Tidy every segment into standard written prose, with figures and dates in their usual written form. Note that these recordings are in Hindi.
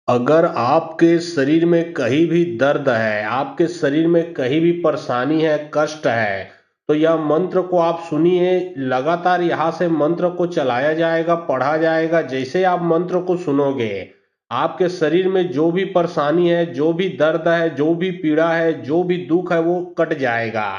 अगर आपके शरीर में कहीं भी दर्द है, आपके शरीर में कहीं भी परेशानी है, कष्ट है, तो यह मंत्र को आप सुनिए। लगातार यहाँ से मंत्र को चलाया जाएगा, पढ़ा जाएगा। जैसे आप मंत्र को सुनोगे, आपके शरीर में जो भी परेशानी है, जो भी दर्द है, जो भी पीड़ा है, जो भी दुख है, वो कट जाएगा।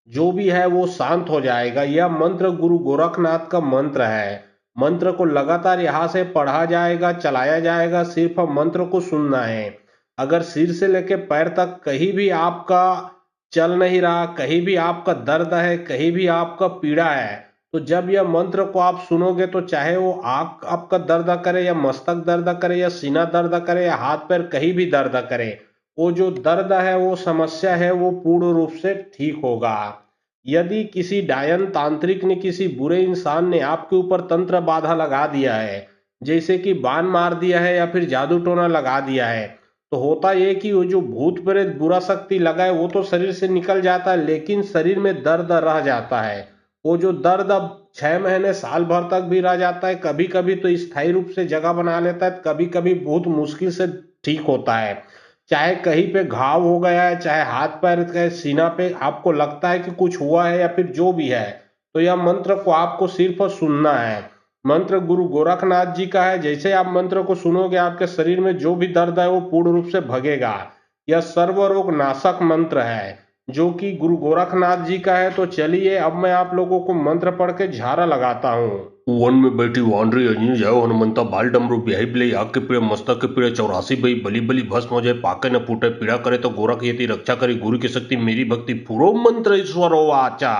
जो भी है वो शांत हो जाएगा। यह मंत्र गुरु गोरखनाथ का मंत्र है। मंत्र को लगातार यहाँ से पढ़ा जाएगा, चलाया जाएगा। सिर्फ मंत्र को सुनना है। अगर सिर से लेकर पैर तक कहीं भी आपका चल नहीं रहा, कहीं भी आपका दर्द है, कहीं भी आपका पीड़ा है, तो जब यह मंत्र को आप सुनोगे तो चाहे वो आंख आपका दर्द करे, या मस्तक दर्द करे, या सीना दर्द करे, या हाथ पैर कहीं भी दर्द करे, वो जो दर्द है, वो समस्या है, वो पूर्ण रूप से ठीक होगा। यदि किसी डायन तांत्रिक ने, किसी बुरे इंसान ने आपके ऊपर तंत्र बाधा लगा दिया है, जैसे कि बाण मार दिया है या फिर जादू टोना लगा दिया है, तो होता यह कि वो जो भूत प्रेत बुरा शक्ति लगा है वो तो शरीर से निकल जाता है, लेकिन शरीर में दर्द रह जाता है। वो जो दर्द अब 6 महीने साल भर तक भी रह जाता है, कभी कभी तो स्थायी रूप से जगह बना लेता है, कभी कभी बहुत मुश्किल से ठीक होता है। चाहे कहीं पे घाव हो गया है, चाहे हाथ पैर के सीना पे आपको लगता है कि कुछ हुआ है, या फिर जो भी है, तो यह मंत्र को आपको सिर्फ सुनना है। मंत्र गुरु गोरखनाथ जी का है। जैसे आप मंत्र को सुनोगे, आपके शरीर में जो भी दर्द है वो पूर्ण रूप से भगेगा। यह सर्वरोग नाशक मंत्र है, जो कि गुरु गोरखनाथ जी का है। तो चलिए अब मैं आप लोगों को मंत्र पढ़ के झारा लगाता हूँ। वन में बैठी वानरी अजनी जाओ हनुमंता बाल डमरू ब्याही बिलई आग के पीड़े मस्तक के पीड़े 84 बई बली बली भस्म हो जाए पाके न फूटे पीड़ा करे तो गोरख यति रक्षा करे गुरु की शक्ति मेरी भक्ति फुरो मंत्र ईश्वरो वाचा।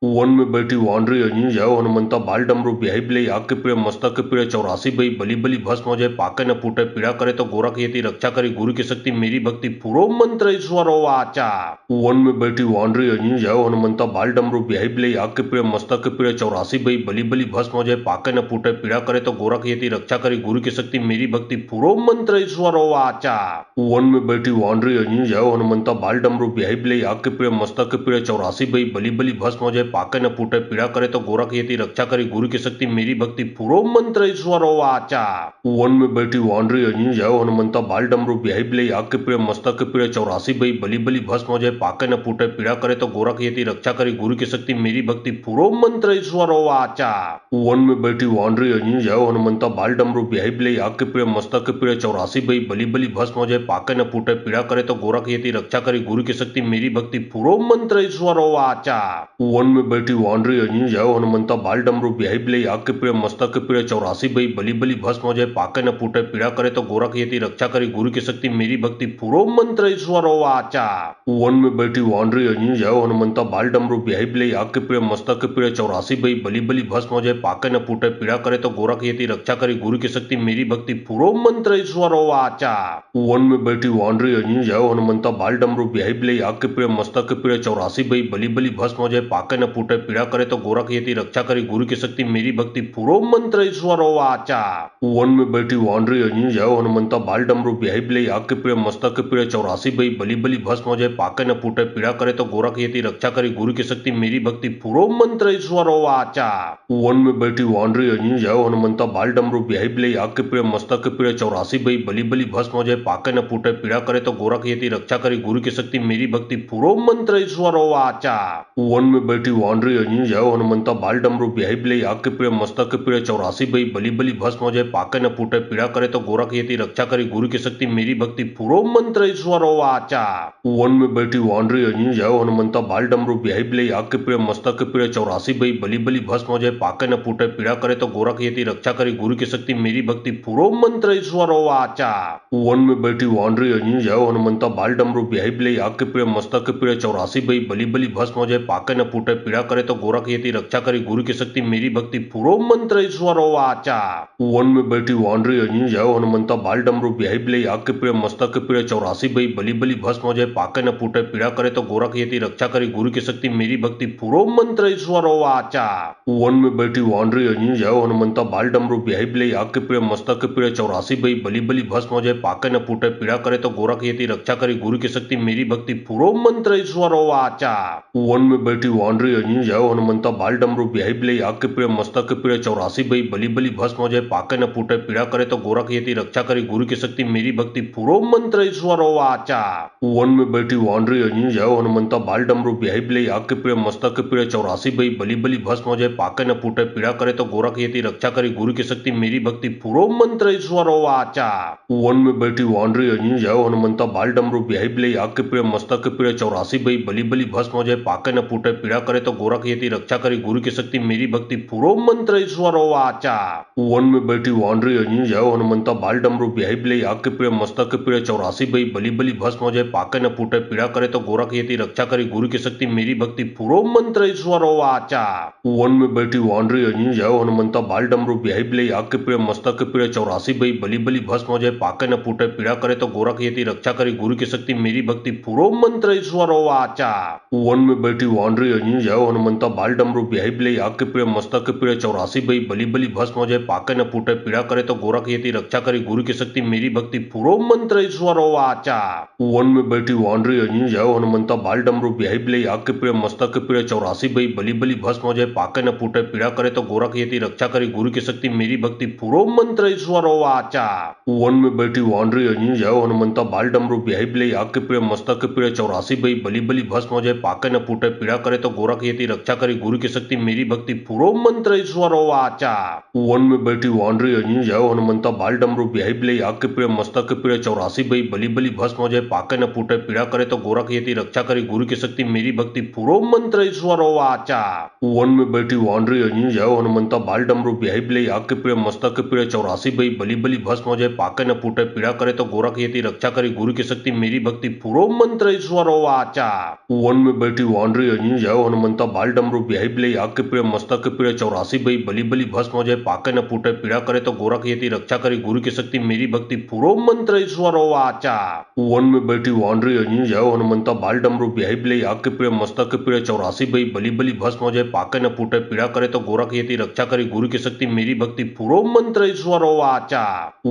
वन में बैठी वानरी अजनी जाओ हनुमंता बाल डमरू ब्याही बिलई आग के पीड़े मस्तक के पीड़े 84 बई बली बली भस्म हो जाए पाके न फूटे पीड़ा करे तो गोरख यति रक्षा करे गुरु की शक्ति मेरी भक्ति फुरो मंत्र ईश्वरो वाचा। वन में बैठी वानरी अजनी जाओ हनुमंता बाल डमरू ब्याही बिलई आग के पीड़े मस्तक के पीड़े 84 बई बली बली भस्म हो जाए पाके न फूटे पीड़ा करे तो गोरख यति रक्षा करे गुरु की शक्ति मेरी भक्ति फुरो मंत्र ईश्वरो वाचा। वन में बैठी वानरी अजनी जाओ हनुमंता बाल डमरू ब्याही बिलई आग के पीड़े मस्तक के पीड़े 84 बई बली बली भस्म हो जाए पाके न फूटे पीड़ा करे तो गोरख यति रक्षा करे गुरु की शक्ति मेरी भक्ति फुरो मंत्र ईश्वरो वाचा। वन में बैठी वानरी अजनी जाओ हनुमंता बाल डमरू ब्याही बिलई आग के पीड़े मस्तक के पीड़े 84 बई बली बली भस्म हो जाए पाके न फूटे पीड़ा करे तो गोरख यति रक्षा करे गुरु की शक्ति मेरी भक्ति फुरो मंत्र ईश्वरो वाचा। वन में बैठी वानरी अजनी जाओ हनुमंता बाल डमरू ब्याही बिलई आग के पीड़े मस्तक के पीड़े 84 बई बली बली भस्म हो जाए पाके न फूटे पीड़ा करे तो गोरख यति रक्षा करे गुरु की शक्ति मेरी भक्ति फुरो मंत्र ईश्वरो वाचा। वन में बैठी वानरी अजनी जाओ हनुमंता बाल डमरू ब्याही बिलई आग के पीड़े मस्तक के पीड़े 84 बई बली बली भस्म हो जाए पाके न फूटे पीड़ा करे तो गोरख यति रक्षा करे गुरु की शक्ति मेरी भक्ति फुरो मंत्र ईश्वरो वाचा। वन में बैठी वानरी अजनी जाओ हनुमंता बाल डमरू ब्याही बिलई आग के पीड़े मस्तक के पीड़े 84 बई बली बली भस्म हो जाए पाके न फूटे पीड़ा करे तो गोरख यति रक्षा करे गुरु की शक्ति मेरी भक्ति फुरो मंत्र ईश्वरो वाचा। वन में बैठी वानरी अजनी जाओ हनुमंता बाल डमरू ब्याही बिलई आग के पीड़े मस्तक के पीड़े 84 बई बली बली भस्म हो जाए पाके न फूटे पीड़ा करे तो गोरख यति रक्षा करे गुरु की शक्ति मेरी भक्ति फुरो मंत्र ईश्वरो वाचा। वन में बैठी वानरी अजनी जाओ हनुमंता बाल डमरू ब्याही बिलई आग के पीड़े मस्तक के पीड़े 84 बई बली बली भस्म हो जाए पाके न फूटे पीड़ा करे तो गोरख यति रक्षा करे गुरु की शक्ति मेरी भक्ति फुरो मंत्र ईश्वरो वाचा। वन में बैठी वानरी अजनी जाओ हनुमंता बाल डमरू ब्याही बिलई आग के पीड़े मस्तक के पीड़े 84 बई बली बली भस्म हो जाए पाके न फूटे पीड़ा करे तो गोरख यति रक्षा करे गुरु की शक्ति मेरी भक्ति फुरो मंत्र ईश्वरो वाचा। वन में बैठी वानरी अजनी जाओ हनुमंता बाल डमरू ब्याही बिलई आग के पीड़े मस्तक के पीड़े 84 बई बली बली भस्म हो जाए पाके न फूटे पीड़ा करे तो गोरख यति रक्षा करे गुरु की शक्ति मेरी भक्ति फुरो मंत्र ईश्वरो वाचा। वन में बैठी वानरी अजनी जाओ हनुमंता बाल डमरू ब्याही बिलई आग के पीड़े मस्तक के पीड़े 84 बई बली बली भस्म हो जाए पाके न फूटे पीड़ा करे तो गोरख यति रक्षा करे गुरु की शक्ति मेरी भक्ति फुरो मंत्र ईश्वरो वाचा। वन में बैठी वानरी अजनी जाओ हनुमंता बाल डमरू ब्याही बिलई आग के पीड़े मस्तक के पीड़े 84 बई बली बली भस्म हो जाए पाके न फूटे पीड़ा करे तो गोरख यति रक्षा करे गुरु की शक्ति मेरी भक्ति फुरो मंत्र ईश्वरो वाचा। वन में बैठी वानरी अजनी जाओ हनुमंता बाल डमरू ब्याही बिलई आग के पीड़े मस्तक के पीड़े 84 बई बली बली भस्म हो जाए पाके न फूटे पीड़ा करे तो गोरख यति रक्षा करे गुरु की शक्ति मेरी भक्ति फुरो मंत्र ईश्वरो वाचा। वन में बैठी वानरी अजनी जाओ हनुमंता बाल डमरू ब्याही बिलई आग के पीड़े मस्तक के पीड़े 84 बई बली बली भस्म हो जाए पाके न फूटे पीड़ा करे तो गोरख यति रक्षा करे गुरु की शक्ति मेरी भक्ति फुरो मंत्र ईश्वरो वाचा। वन में बैठी वानरी अजी जय हनुमंता बाल डमरू बिहाई बिलई आग के पीड़े मस्तक के पीड़े 84 बई बली बली भस्म हो जाए पाके न फूटे पीड़ा करे तो गोरख यति रक्षा करी गुरु की शक्ति मेरी भक्ति पूरो मंत्र ईश्वरो वाचा। वन में बैठी वानरी अजी जय हनुमंता बाल डमरू बिहाई बिलई आग के पीड़े मस्तक के पीड़े 84 बई बली बली भस्म हो जाए पाके न फूटे पीड़ा करे तो गोरख यति रक्षा करी गुरु की शक्ति मेरी भक्ति पूरो मंत्र ईश्वरो वाचा। वन में बैठी वानरी अजी जय हनुमंता बाल डमरू बिहाई बिलई आग के पीड़े मस्तक के पीड़े 84 बई बली बली भस्म हो जाए पाके न फूटे पीड़ा करे तो गोरख यति रक्षा करी गुरु की शक्ति मेरी भक्ति पूरो मंत्र ईश्वरो वाचा। वन में बैठी वानरी अजी जय हनुमंता बाल डमरू बिहाई बिलई आग के पीड़े मस्तक के पीड़े 84 बई बली बली भस्म हो जाए पाके न फूटे पीड़ा करे तो गोरख यति रक्षा करी गुरु की शक्ति मेरी भक्ति पूरो मंत्र ईश्वरो वाचा। वन में बैठी वानरी अजी जय हनुमंता बाल डमरू बिहाई बिलई आग के पीड़े मस्तक के पीड़े 84 बई बली बली भस्म हो जाए पाके न फूटे पीड़ा करे तो गोरख यति रक्षा करी गुरु की शक्ति मेरी भक्ति पूरो मंत्र ईश्वरो वाचा। वन में बैठी वानरी अजी जय हनुमंता बाल डमरू बिहाई बिलई आग के पीड़े मस्तक के पीड़े 84 बई बली बली भस्म हो जाए पाके न फूटे पीड़ा करे तो गोरख यति रक्षा करी गुरु की शक्ति मेरी भक्ति पूरो मंत्र ईश्वरो वाचा। वन में बैठी वानरी अजी जय हनुमंता बाल डमरू बिहाई बिलई आग के पीड़े मस्तक के पीड़े 84 बई बली बली भस्म हो जाए पाके न फूटे पीड़ा करे तो गोरख यति रक्षा करी गुरु की शक्ति मेरी भक्ति पूरो मंत्र ईश्वरो वाचा। वन में बैठी वानरी अजी जय हनुमंता बाल डमरू बिहाई बिलई आग के पीड़े मस्तक के पीड़े 84 बई बली बली भस्म हो जाए पाके न फूटे पीड़ा करे तो गोरख यति रक्षा करी गुरु की शक्ति मेरी भक्ति पूरो मंत्र ईश्वरो वाचा। वन में बैठी वानरी अजी जय हनुमंता बाल डमरू बिहाई बिलई आग के पीड़े मस्तक के पीड़े 84 बई बली बली भस्म हो जाए पाके न फूटे पीड़ा करे तो गोरख यति रक्षा करी गुरु की शक्ति मेरी भक्ति पूरो मंत्र ईश्वरो वाचा। वन में बैठी वानरी अजी जय हनुमंता बाल डमरू बिहाई बिलई आग के पीड़े मस्तक के पीड़े 84 बई बली बली भस्म हो जाए पाके न फूटे पीड़ा करे तो गोरख यति रक्षा करी गुरु की शक्ति मेरी भक्ति पूरो मंत्र ईश्वरो वाचा। वन में बैठी वानरी अजी जय हनुमंता बाल डमरू बिहाई बिलई आग के पीड़े मस्तक के पीड़े 84 बई बली बली भस्म हो जाए पाके न फूटे पीड़ा करे तो गोरख यति रक्षा करी गुरु की शक्ति मेरी भक्ति पूरो मंत्र ईश्वरो वाचा। वन में बैठी वानरी अजी जय हनुमंता बाल डमरू बिहाई बिलई आग के पीड़े मस्तक के पीड़े 84 बई बली बली भस्म हो जाए पाके न फूटे पीड़ा करे तो गोरख यति रक्षा करी गुरु की शक्ति मेरी भक्ति पूरो मंत्र ईश्वरो वाचा।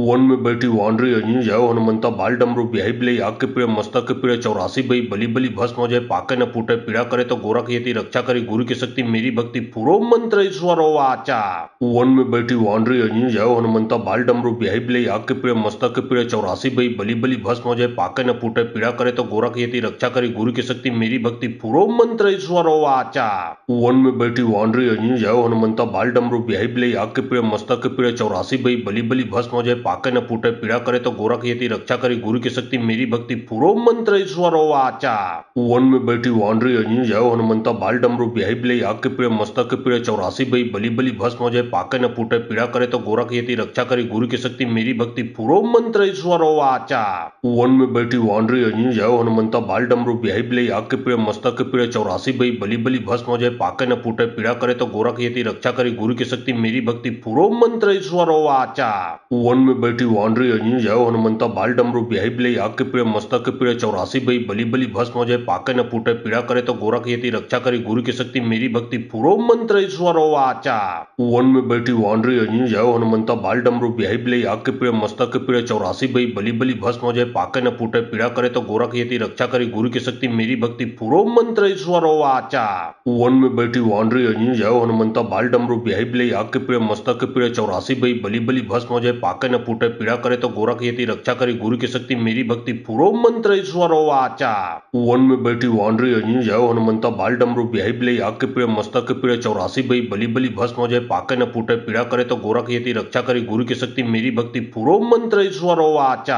वन में बैठी वानरी अजी जय हनुमंता बाल डमरू बिहाई बिलई आग के पीड़े मस्तक के पीड़े 84 बई बली बली भस्म हो जाए पाके न फूटे पीड़ा करे तो गोरख यति रक्षा करी गुरु की शक्ति मेरी भक्ति पूरो मंत्र ईश्वरो वाचा। वन में बैठी वानरी अजी जय हनुमंता बाल डमरू बिहाई बिलई आग के पीड़े मस्तक के पीड़े 84 बई बली बली भस्म हो जाए पाके न फूटे पीड़ा करे तो गोरख यति रक्षा करी गुरु की शक्ति मेरी भक्ति पूरो मंत्र ईश्वरो वाचा। वन में बैठी वानरी अजी जय हनुमंता बाल डमरू बिहाई बिलई आग के पीड़े मस्तक के पीड़े 84 बई बली बली भस्म हो जाए पाके न फूटे पीड़ा करे तो गोरख यति रक्षा करी गुरु की शक्ति मेरी भक्ति पूरो मंत्र ईश्वरो वाचा। वन में बैठी वानरी अजी जय हनुमंता बाल डमरू बिहाई बिलई आग के पीड़े मस्तक के पीड़े 84 बई बली बली भस्म हो जाए पाके न फूटे पीड़ा करे तो गोरख यति रक्षा करी गुरु की शक्ति मेरी भक्ति पूरो मंत्र ईश्वरो वाचा। वन में बैठी वानरी अजी जय हनुमंता बाल डमरू बिहाई बिलई आग के पीड़े मस्तक के पीड़े 84 बई बली बली भस्म हो जाए पाके न फूटे पीड़ा करे तो गोरख यति रक्षा करी गुरु की शक्ति मेरी भक्ति पूरो मंत्र ईश्वरो वाचा। वन में बैठी वानरी अजी जय हनुमंता बाल डमरू बिहाई बिलई आग के पीड़े मस्तक के पीड़े 84 बई बली बली भस्म हो जाए पाके न फूटे पीड़ा करे तो गोरख यति रक्षा करी गुरु की शक्ति मेरी भक्ति पूरो मंत्र ईश्वरो वाचा। वन में बैठी वानरी अजी जय हनुमंता बाल डमरू बिहाई बिलई आग के पीड़े मस्तक के पीड़े 84 बई बली बली भस्म हो जाए पाके न फूटे पीड़ा करे तो गोरख यति रक्षा करी गुरु की शक्ति मेरी भक्ति पूरो मंत्र ईश्वरो वाचा। वन में बैठी वानरी अजी जय हनुमंता बाल डमरू बिहाई बिलई आग के पीड़े मस्तक के पीड़े 84 बई बली बली भस्म हो जाए पाके न फूटे पीड़ा करे तो गोरख यति रक्षा करी गुरु की शक्ति मेरी भक्ति पूरो मंत्र ईश्वरो वाचा। वन में बैठी वानरी अजी जय हनुमंता बाल डमरू बिहाई बिलई आग के पीड़े मस्तक के पीड़े 84 बई बली बली भस्म हो जाए पाके न फूटे पीड़ा करे तो गोरख यति रक्षा करी गुरु की शक्ति मेरी भक्ति पूरो मंत्र ईश्वरो वाचा।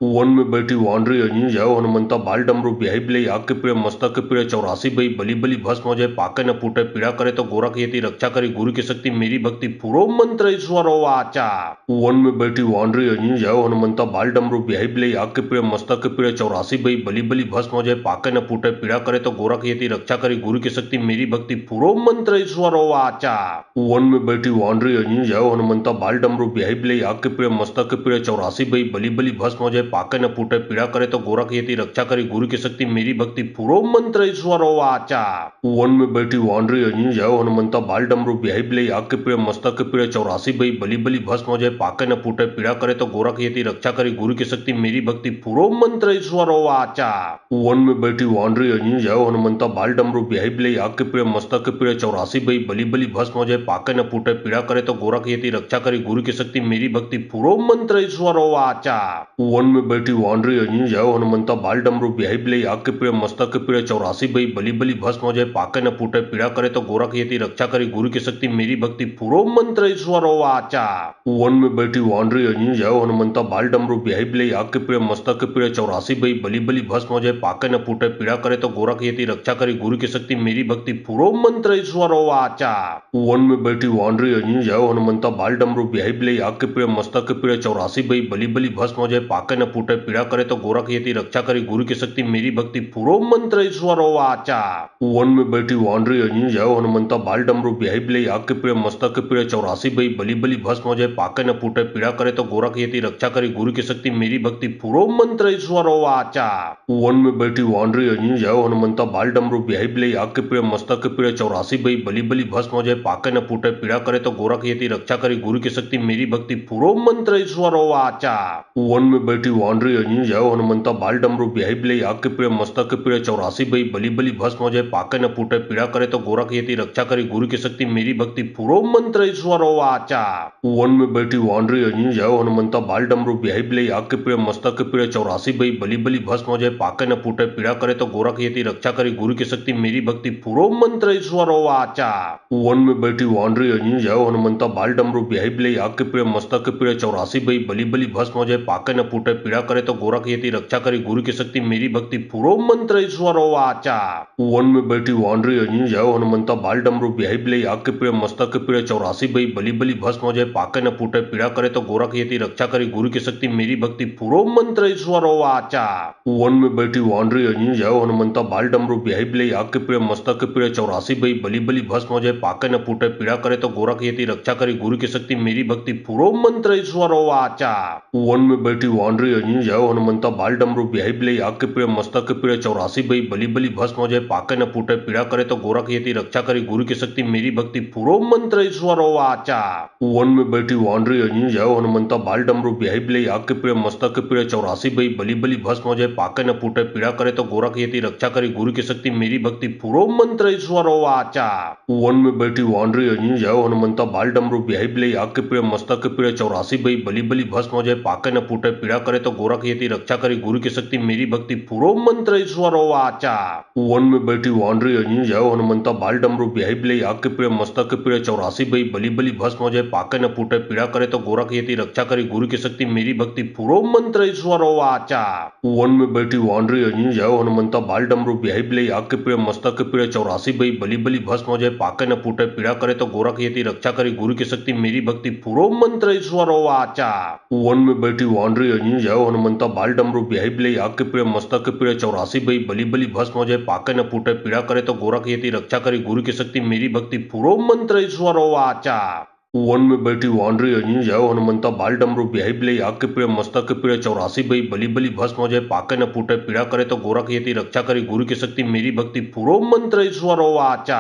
वन में बैठी वानरी अजी जय हनुमंता बाल डमरू बिहाई बिलई आग के पीड़े मस्तक के पीड़े 84 बई बली बली भस्म हो जाए पाके न फूटे पीड़ा करे तो गोरख यति रक्षा करी गुरु की शक्ति मेरी भक्ति पूरो मंत्र ईश्वरो वाचा। वन में बैठी वानरी अजी जय हनुमंता बाल डमरू बिहाई बिलई आग के पीड़े मस्तक के पीड़े 84 बई बली बली भस्म हो जाए पाके न फूटे पीड़ा करे तो गोरख यति रक्षा करी गुरु की शक्ति मेरी भक्ति पूरो मंत्र ईश्वरो वाचा। वन में बैठी वानरी अजी जय हनुमंता बाल डमरू बिहाई बिलई आग के पीड़े मस्तक के पीड़े 84 बई बली बली भस्म हो जाए पाके न फूटे पीड़ा करे तो गोरख यति रक्षा करी गुरु की शक्ति मेरी भक्ति पूरो मंत्र ईश्वरो वाचा। वन में बैठी वानरी अजी जय हनुमंता बाल डमरू बिहाई बिलई आग के पीड़े मस्तक के पीड़े 84 बई बली बली भस्म हो जाए पाके न फूटे पीड़ा करे तो गोरख यति रक्षा करी गुरु की शक्ति मेरी भक्ति पूरो मंत्र ईश्वरो वाचा। वन में बैठी वानरी अजी जय हनुमंता बाल डमरू बिहाई बिलई बलि आग के पीड़े मस्तक के पीड़े 84 बई बलि बलि भस्म हो जाए पाके न फूटे पीड़ा करे तो गोरख यति रक्षा करी गुरु की शक्ति मेरी भक्ति पूरो मंत्र ईश्वरो वाचा। वन में बैठी वानरी अजी जाओ हनुमंता बाल डमरू बिहाई बिलई आग के पीड़े मस्तक के पीड़े 84 बई बलि बलि भस्म हो जाए पाके न फूटे पीड़ा करे तो गोरख यति रक्षा करी गुरु की शक्ति मेरी भक्ति पूरो मंत्र ईश्वरो वाचा। वन में बैठी वानरी अजी जाओ हनुमंता बाल डमरू बिहाई बिलई आग के पीड़े मस्तक के पीड़े 84 बई बलि बलि भस्म हो जाए पाके न फूटे पीड़ा करे तो गोरख यति रक्षा करी गुरु की शक्ति मेरी भक्ति पूरो मंत्र ईश्वरो वाचा। वन में बैठी वानरी अजी जाओ हनुमंता बाल डमरू बिहाई बिलई आग के पीड़े मस्तक के पीड़े 84 बई बलि बलि भस्म हो जाए पाके न फूटे पीड़ा करे तो गोरख यति रक्षा करी गुरु की शक्ति मेरी भक्ति पूरो मंत्र ईश्वरो वाचा। वन में बैठी वानरी अजी जाओ हनुमंता बाल डमरू बिहाई बिलई आग के पीड़े मस्तक के पीड़े 84 बई बलि बलि भस्म हो जाए पाके न फूटे पीड़ा करे तो गोरख यति रक्षा करी गुरु की शक्ति मेरी भक्ति पूरो मंत्र ईश्वरो वाचा। वन में बैठी वानरी अजी जाओ हनुमंता बाल डमरू बिहाई बिलई आग के पीड़े मस्तक के पीड़े 84 बई बलि बलि भस्म हो जाए पाके न फूटे पीड़ा करे तो गोरख यति रक्षा करी गुरु की शक्ति मेरी भक्ति पूरो मंत्र ईश्वरो वाचा। वन में बैठी वानरी अजी जाओ हनुमंता बाल डमरू बिहाई बिलई आग के पीड़े मस्तक के पीड़े 84 बई बलि बलि भस्म हो जाए पाके न फूटे पीड़ा करे तो गोरख यति रक्षा करी गुरु की शक्ति मेरी भक्ति पूरो मंत्र ईश्वरो वाचा। वन में बैठी वानरी अजी जाओ हनुमंता बाल डमरू बिहाई बिलई आग के पीड़े मस्तक के पीड़े 84 बई बलि बलि भस्म हो जाए पाके न फूटे पीड़ा करे तो गोरख यति रक्षा करी गुरु की शक्ति मेरी भक्ति पूरो मंत्र ईश्वरो वाचा। वन में बैठी वानरी अजी जाओ हनुमंता बाल डमरू बिहाई बिलई आग के पीड़े मस्तक के पीड़े 84 बई बलि बलि भस्म हो जाए पाके न फूटे पीड़ा करे तो गोरख यति रक्षा करी गुरु की शक्ति मेरी भक्ति पूरो मंत्र ईश्वरो वाचा। वन में बैठी वानरी अजी जाओ हनुमंता बाल डमरू बिहाई बिलई आग के पीड़े मस्तक के पीड़े 84 बई बलि बलि भस्म हो जाए पाके न फूटे पीड़ा करे तो गोरख यति रक्षा करी गुरु की शक्ति मेरी भक्ति पूरो मंत्र ईश्वरो वाचा। वन में बैठी वानरी अजी जाओ हनुमंता बाल डमरू बिहाई बिलई आग के पीड़े मस्तक के पीड़े 84 बई बलि बलि भस्म हो जाए पाके न फूटे पीड़ा करे तो गोरख यति रक्षा करी गुरु की शक्ति मेरी भक्ति पूरो मंत्र ईश्वरो वाचा। वन में बैठी वानरी अजी जाओ हनुमंता बाल डमरू बिहाई बिलई आग के पीड़े मस्तक के पीड़े 84 बई बलि बलि भस्म हो जाए पाके न फूटे पीड़ा करे तो गोरख यति रक्षा करी गुरु की शक्ति मेरी भक्ति पूरो मंत्र ईश्वरो वाचा। वन में बैठी वानरी अजी जाओ हनुमंता बाल डमरू बिहाई बिलई आग के पीड़े मस्तक के पीड़े 84 बई बलि बलि भस्म हो जाए पाके न फूटे पीड़ा करे तो गोरख यति रक्षा करी गुरु की शक्ति मेरी भक्ति पूरो मंत्र ईश्वरो वाचा। वन में बैठी वानरी अजी जाओ हनुमंता बाल डमरू बिहाई बिलई आग के पीड़े मस्तक के पीड़े 84 बई बलि बलि भस्म हो जाए पाके न फूटे पीड़ा करे तो गोरख यति रक्षा करी गुरु की शक्ति मेरी भक्ति पूरो मंत्र ईश्वरो वाचा। वन में बैठी वानरी अजी जाओ हनुमंता बाल डमरू बिहाई बिलई आग के पीड़े मस्तक के पीड़े 84 बई बलि बलि भस्म हो जाए पाके न फूटे पीड़ा करे तो गोरख यति रक्षा करी गुरु की शक्ति मेरी भक्ति पूरो मंत्र ईश्वरो वाचा। वन में बैठी वानरी अजी जाओ हनुमंता बाल डमरू बिहाई बिलई आग के पीड़े मस्तक के पीड़े 84 बई बलि बलि भस्म हो जाए पाके न फूटे पीड़ा करे तो गोरख यति रक्षा करी गुरु की शक्ति मेरी भक्ति पूरो मंत्र ईश्वरो वाचा। वन में बैठी वानरी अजी जाओ हनुमंता बाल डमरू बिहाई बिलई आग के पीड़े मस्तक के पीड़े 84 बई बलि बलि भस्म हो जाए पाके न फूटे पीड़ा करे तो गोरख यति रक्षा करी गुरु की शक्ति मेरी भक्ति पूरो मंत्र ईश्वरो वाचा। वन में बैठी वानरी अजी जाओ हनुमंता बाल डमरू बिहाई बिलई आग के पीड़े मस्तक के पीड़े 84 बई बलि बलि भस्म हो जाए पाके न फूटे पीड़ा करे तो गोरख यति रक्षा करी गुरु की शक्ति मेरी भक्ति पूरो मंत्र ईश्वरो वाचा।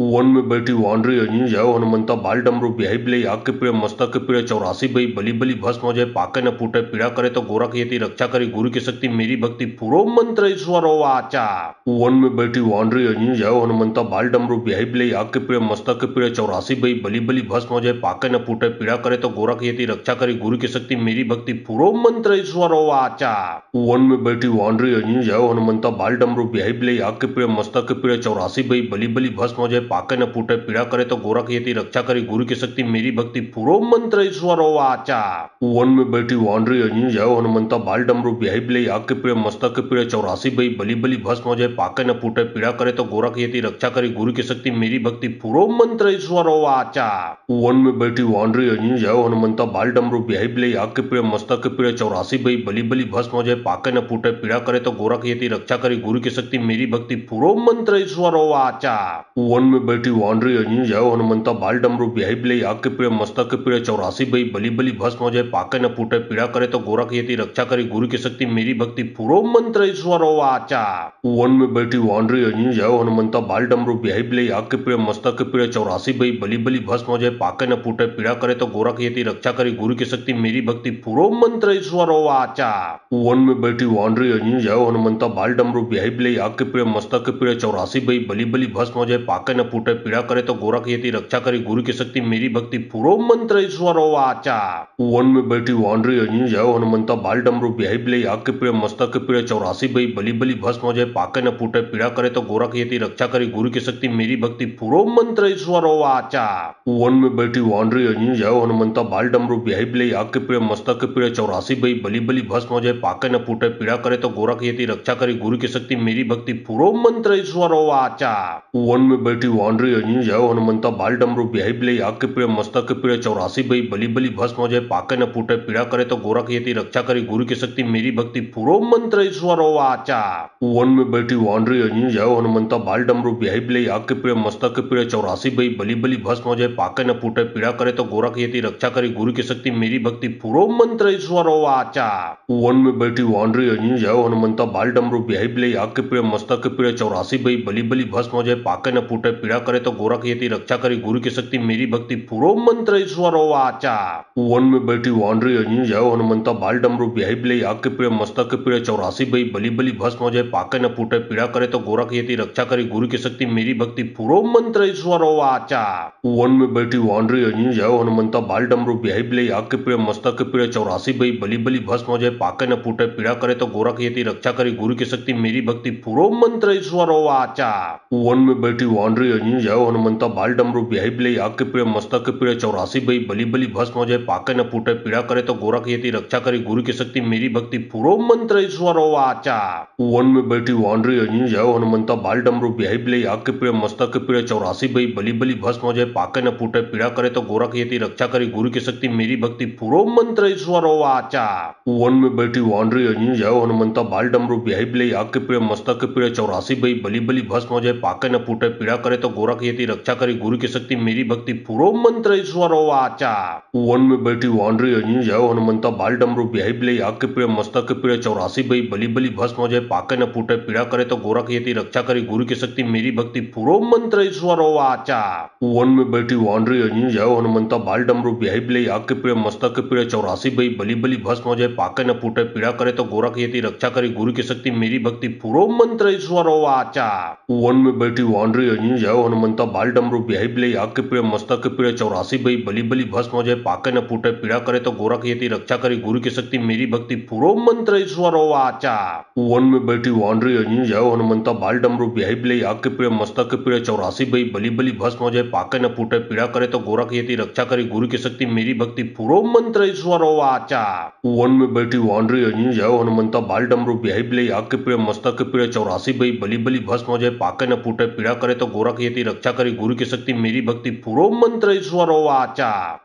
वन में बैठी वानरी अजी जाओ हनुमंता बाल डमरू बिहाई बिलई आग के पीड़े मस्तक के पीड़े 84 बई बलि बलि भस्म हो जाए पाके न फूटे पीड़ा करे तो गोरख यति रक्षा करी गुरु की शक्ति मेरी भक्ति पूरो मंत्र ईश्वरो वाचा। वन में बैठी वानरी अजी जाओ हनुमंता बाल डमरू बिहाई बिलई आग के पीड़े मस्तक के पीड़े 84 बई बलि बलि भस्म हो जाए पाके न फूटे पीड़ा करे तो गोरख यति रक्षा करी गुरु की शक्ति मेरी भक्ति पूरो मंत्र ईश्वरो वाचा। वन में बैठी वानरी अजी जाओ हनुमंता बाल डमरू बिहाई बिलई आग के पीड़े मस्तक के पीड़े 84 बई बलि बलि भस्म हो जाए पाके न फूटे पीड़ा करे तो गोरख यति रक्षा करी गुरु की शक्ति मेरी भक्ति पूरो मंत्र ईश्वरो वाचा। वन में बैठी वानरी अजी जाओ हनुमंता बाल डमरू बिहाई बिलई आग के पीड़े मस्तक के पीड़े 84 बई बलि बलि भस्म हो जाए पाके न फूटे पीड़ा करे तो गोरख यति रक्षा करी गुरु की शक्ति मेरी भक्ति पूरो मंत्र ईश्वरो वाचा। वन में बैठी वानरी अजी जाओ हनुमंता बाल डमरू बिहाई बिलई आग के पीड़े मस्तक के पीड़े 84 बई बलि बलि भस्म हो जाए पाके न फूटे पीड़ा करे तो गोरख यति रक्षा करी गुरु की शक्ति मेरी भक्ति पूरो मंत्र ईश्वरो वाचा। वन में में बैठी वानरी अजी जाओ हनुमंता बाल डमरू बिहाई बिलई आग के पीड़े मस्तक के पीड़े 84 बई बली बली भस्म हो जाए पाके न फूटे पीड़ा करे तो गोरख यति रक्षा करे गुरु की शक्ति मेरी भक्ति पूरो मंत्र ईश्वरो वाचा। वन में बैठी वानरी अजी जाओ हनुमंता बाल डमरू बिहाई बिलई आग के पीड़े मस्तक के पीड़े 84 बई बली बली भस्म हो जाए पाके न फूटे पीड़ा करे तो गोरख यति रक्षा करे गुरु की शक्ति मेरी भक्ति पूरो मंत्र ईश्वरो वाचा। वन में बैठी वानरी अजी जाओ हनुमंता बाल डमरू बिहाई बिलई आग के पीड़े मस्तक के पीड़े 84 बई बली बली भस्म हो जाए पाके न फूटे पीड़ा करे तो गोरख यति रक्षा करे गुरु की शक्ति मेरी भक्ति पूरो मंत्र ईश्वरो वाचा। वन में बैठी वानरी अजी जाओ हनुमंता बाल डमरू बिहाई बिलई आग के पीड़े मस्तक के पीड़े 84 बई बली बली भस्म हो जाए पाके न फूटे पीड़ा करे तो गोरख यति रक्षा करे गुरु की शक्ति मेरी भक्ति पूरो मंत्र ईश्वरो वाचा। वन में बैठी वानरी अजी जाओ हनुमंता बाल डमरू बिहाई बिलई आग के पीड़े मस्तक के पीड़े 84 बई बली बली भस्म हो जाए पाके न फूटे पीड़ा करे तो गोरख यति रक्षा करे गुरु की शक्ति मेरी भक्ति पूरो मंत्र ईश्वरो वाचा। वन में बैठी वानरी अजी जाओ हनुमंता बाल डमरू बिहाई बिलई आग के पीड़े मस्तक के पीड़े 84 बई बली बली भस्म हो जाए पाके न फूटे पीड़ा करे तो गोरख यति रक्षा करे गुरु की शक्ति मेरी भक्ति पूरो मंत्र ईश्वरो वाचा। वन में बैठी वानरी अजी जाओ हनुमंता बाल डमरू बिहाई बिलई आग के पीड़े मस्तक के पीड़े 84 बई बली बली भस्म हो जाए पाके न फूटे पीड़ा करे तो गोरख यति रक्षा करे गुरु की शक्ति मेरी भक्ति पूरो मंत्र ईश्वरो वाचा। वन में बैठी वानरी अजी जाओ हनुमंता बाल डमरू बिहाई बिलई आग के पीड़े मस्तक के पीड़े 84 बई बली बली भस्म हो जाए पाके न फूटे पीड़ा करे तो गोरख यति रक्षा करे गुरु की शक्ति मेरी भक्ति पूरो मंत्र ईश्वरो वाचा। वन में बैठी वानरी अजी जाओ हनुमंता बाल डमरू बिहाई बिलई आग के पीड़े मस्तक के पीड़े 84 बई बली बली भस्म हो जाए पाके न फूटे पीड़ा करे तो गोरख यति रक्षा करे गुरु की शक्ति मेरी भक्ति पूरो मंत्र ईश्वरो वाचा। वन में बैठी वानरी अजी जाओ हनुमंता बाल डमरू बिहाई बिलई आग के पीड़े मस्तक के पीड़े 84 बई बली बली भस्म हो जाए पाके न फूटे पीड़ा करे तो गोरख यति रक्षा करे गुरु की शक्ति मेरी भक्ति पूरो मंत्र ईश्वरो वाचा। वन में बैठी वानरी अजी जाओ हनुमंता बाल डमरू बिहाई बिलई आग के पीड़े मस्तक के पीड़े 84 बई बली बली भस्म हो जाए पाके न फूटे पीड़ा करे तो गोरख यति रक्षा करे गुरु की शक्ति मेरी भक्ति पूरो मंत्र ईश्वरो वाचा। वन में बैठी वानरी अजी जाओ हनुमंता बाल डमरू बिहाई बिलई आग के पीड़े मस्तक के पीड़े 84 बई बली बली भस्म हो जाए पाके न फूटे पीड़ा करे तो गोरख यति रक्षा करे गुरु की शक्ति मेरी भक्ति पूरो मंत्र ईश्वरो वाचा। वन में बैठी वानरी अजी जाओ हनुमंता बाल डमरू बिहाई बिलई आग के पीड़े मस्तक के पीड़े 84 बई बली बली भस्म हो जाए पाके न फूटे पीड़ा करे तो गोरख यति रक्षा करे गुरु की शक्ति मेरी भक्ति पूरो मंत्र ईश्वरो वाचा। वन में बैठी वानरी अजी जाओ हनुमंता बाल डमरू बिहाई बिलई आग के पीड़े मस्तक के पीड़े 84 बई बली बली भस्म हो जाए पाके न फूटे पीड़ा करे तो गोरख यति रक्षा करे गुरु की शक्ति मेरी भक्ति पूरो मंत्र ईश्वरो वाचा। वन में बैठी वानरी अजी जाओ हनुमंता बाल डमरू बिहाई बिलई आग के पीड़े मस्तक के पीड़े 84 बई बली बली भस्म हो जाए पाके न फूटे पीड़ा करे तो गोरख यति रक्षा करे गुरु की शक्ति मेरी भक्ति पूरो मंत्र ईश्वरो वाचा। वन में बैठी वानरी अजी जाओ हनुमंता बाल डमरू बिहाई बिलई आग के पीड़े मस्तक के पीड़े 84 बई बली बली भस्म हो जाए पाके न फूटे पीड़ा करे तो गोरख यति रक्षा करे गुरु की शक्ति मेरी भक्ति पूरो मंत्र ईश्वरो वाचा। वन में बैठी वानरी अजी जाओ हनुमंता बाल डमरू बिहाई बिलई आग के पीड़े मस्तक के पीड़े 84 बई बली बली भस्म हो जाए पाके न फूटे पीड़ा करे तो गोरख यति रक्षा करे गुरु की शक्ति मेरी भक्ति पूरो मंत्र ईश्वरो वाचा। वन में बैठी वानरी अजी जाओ हनुमंता बाल डमरू बिहाई बिलई आग के पीड़े मस्तक के पीड़े 84 बई बली बली भस्म हो जाए पाके न फूटे पीड़ा करे तो गोरख यति रक्षा करे गुरु की शक्ति मेरी भक्ति पूरो मंत्र ईश्वरो वाचा।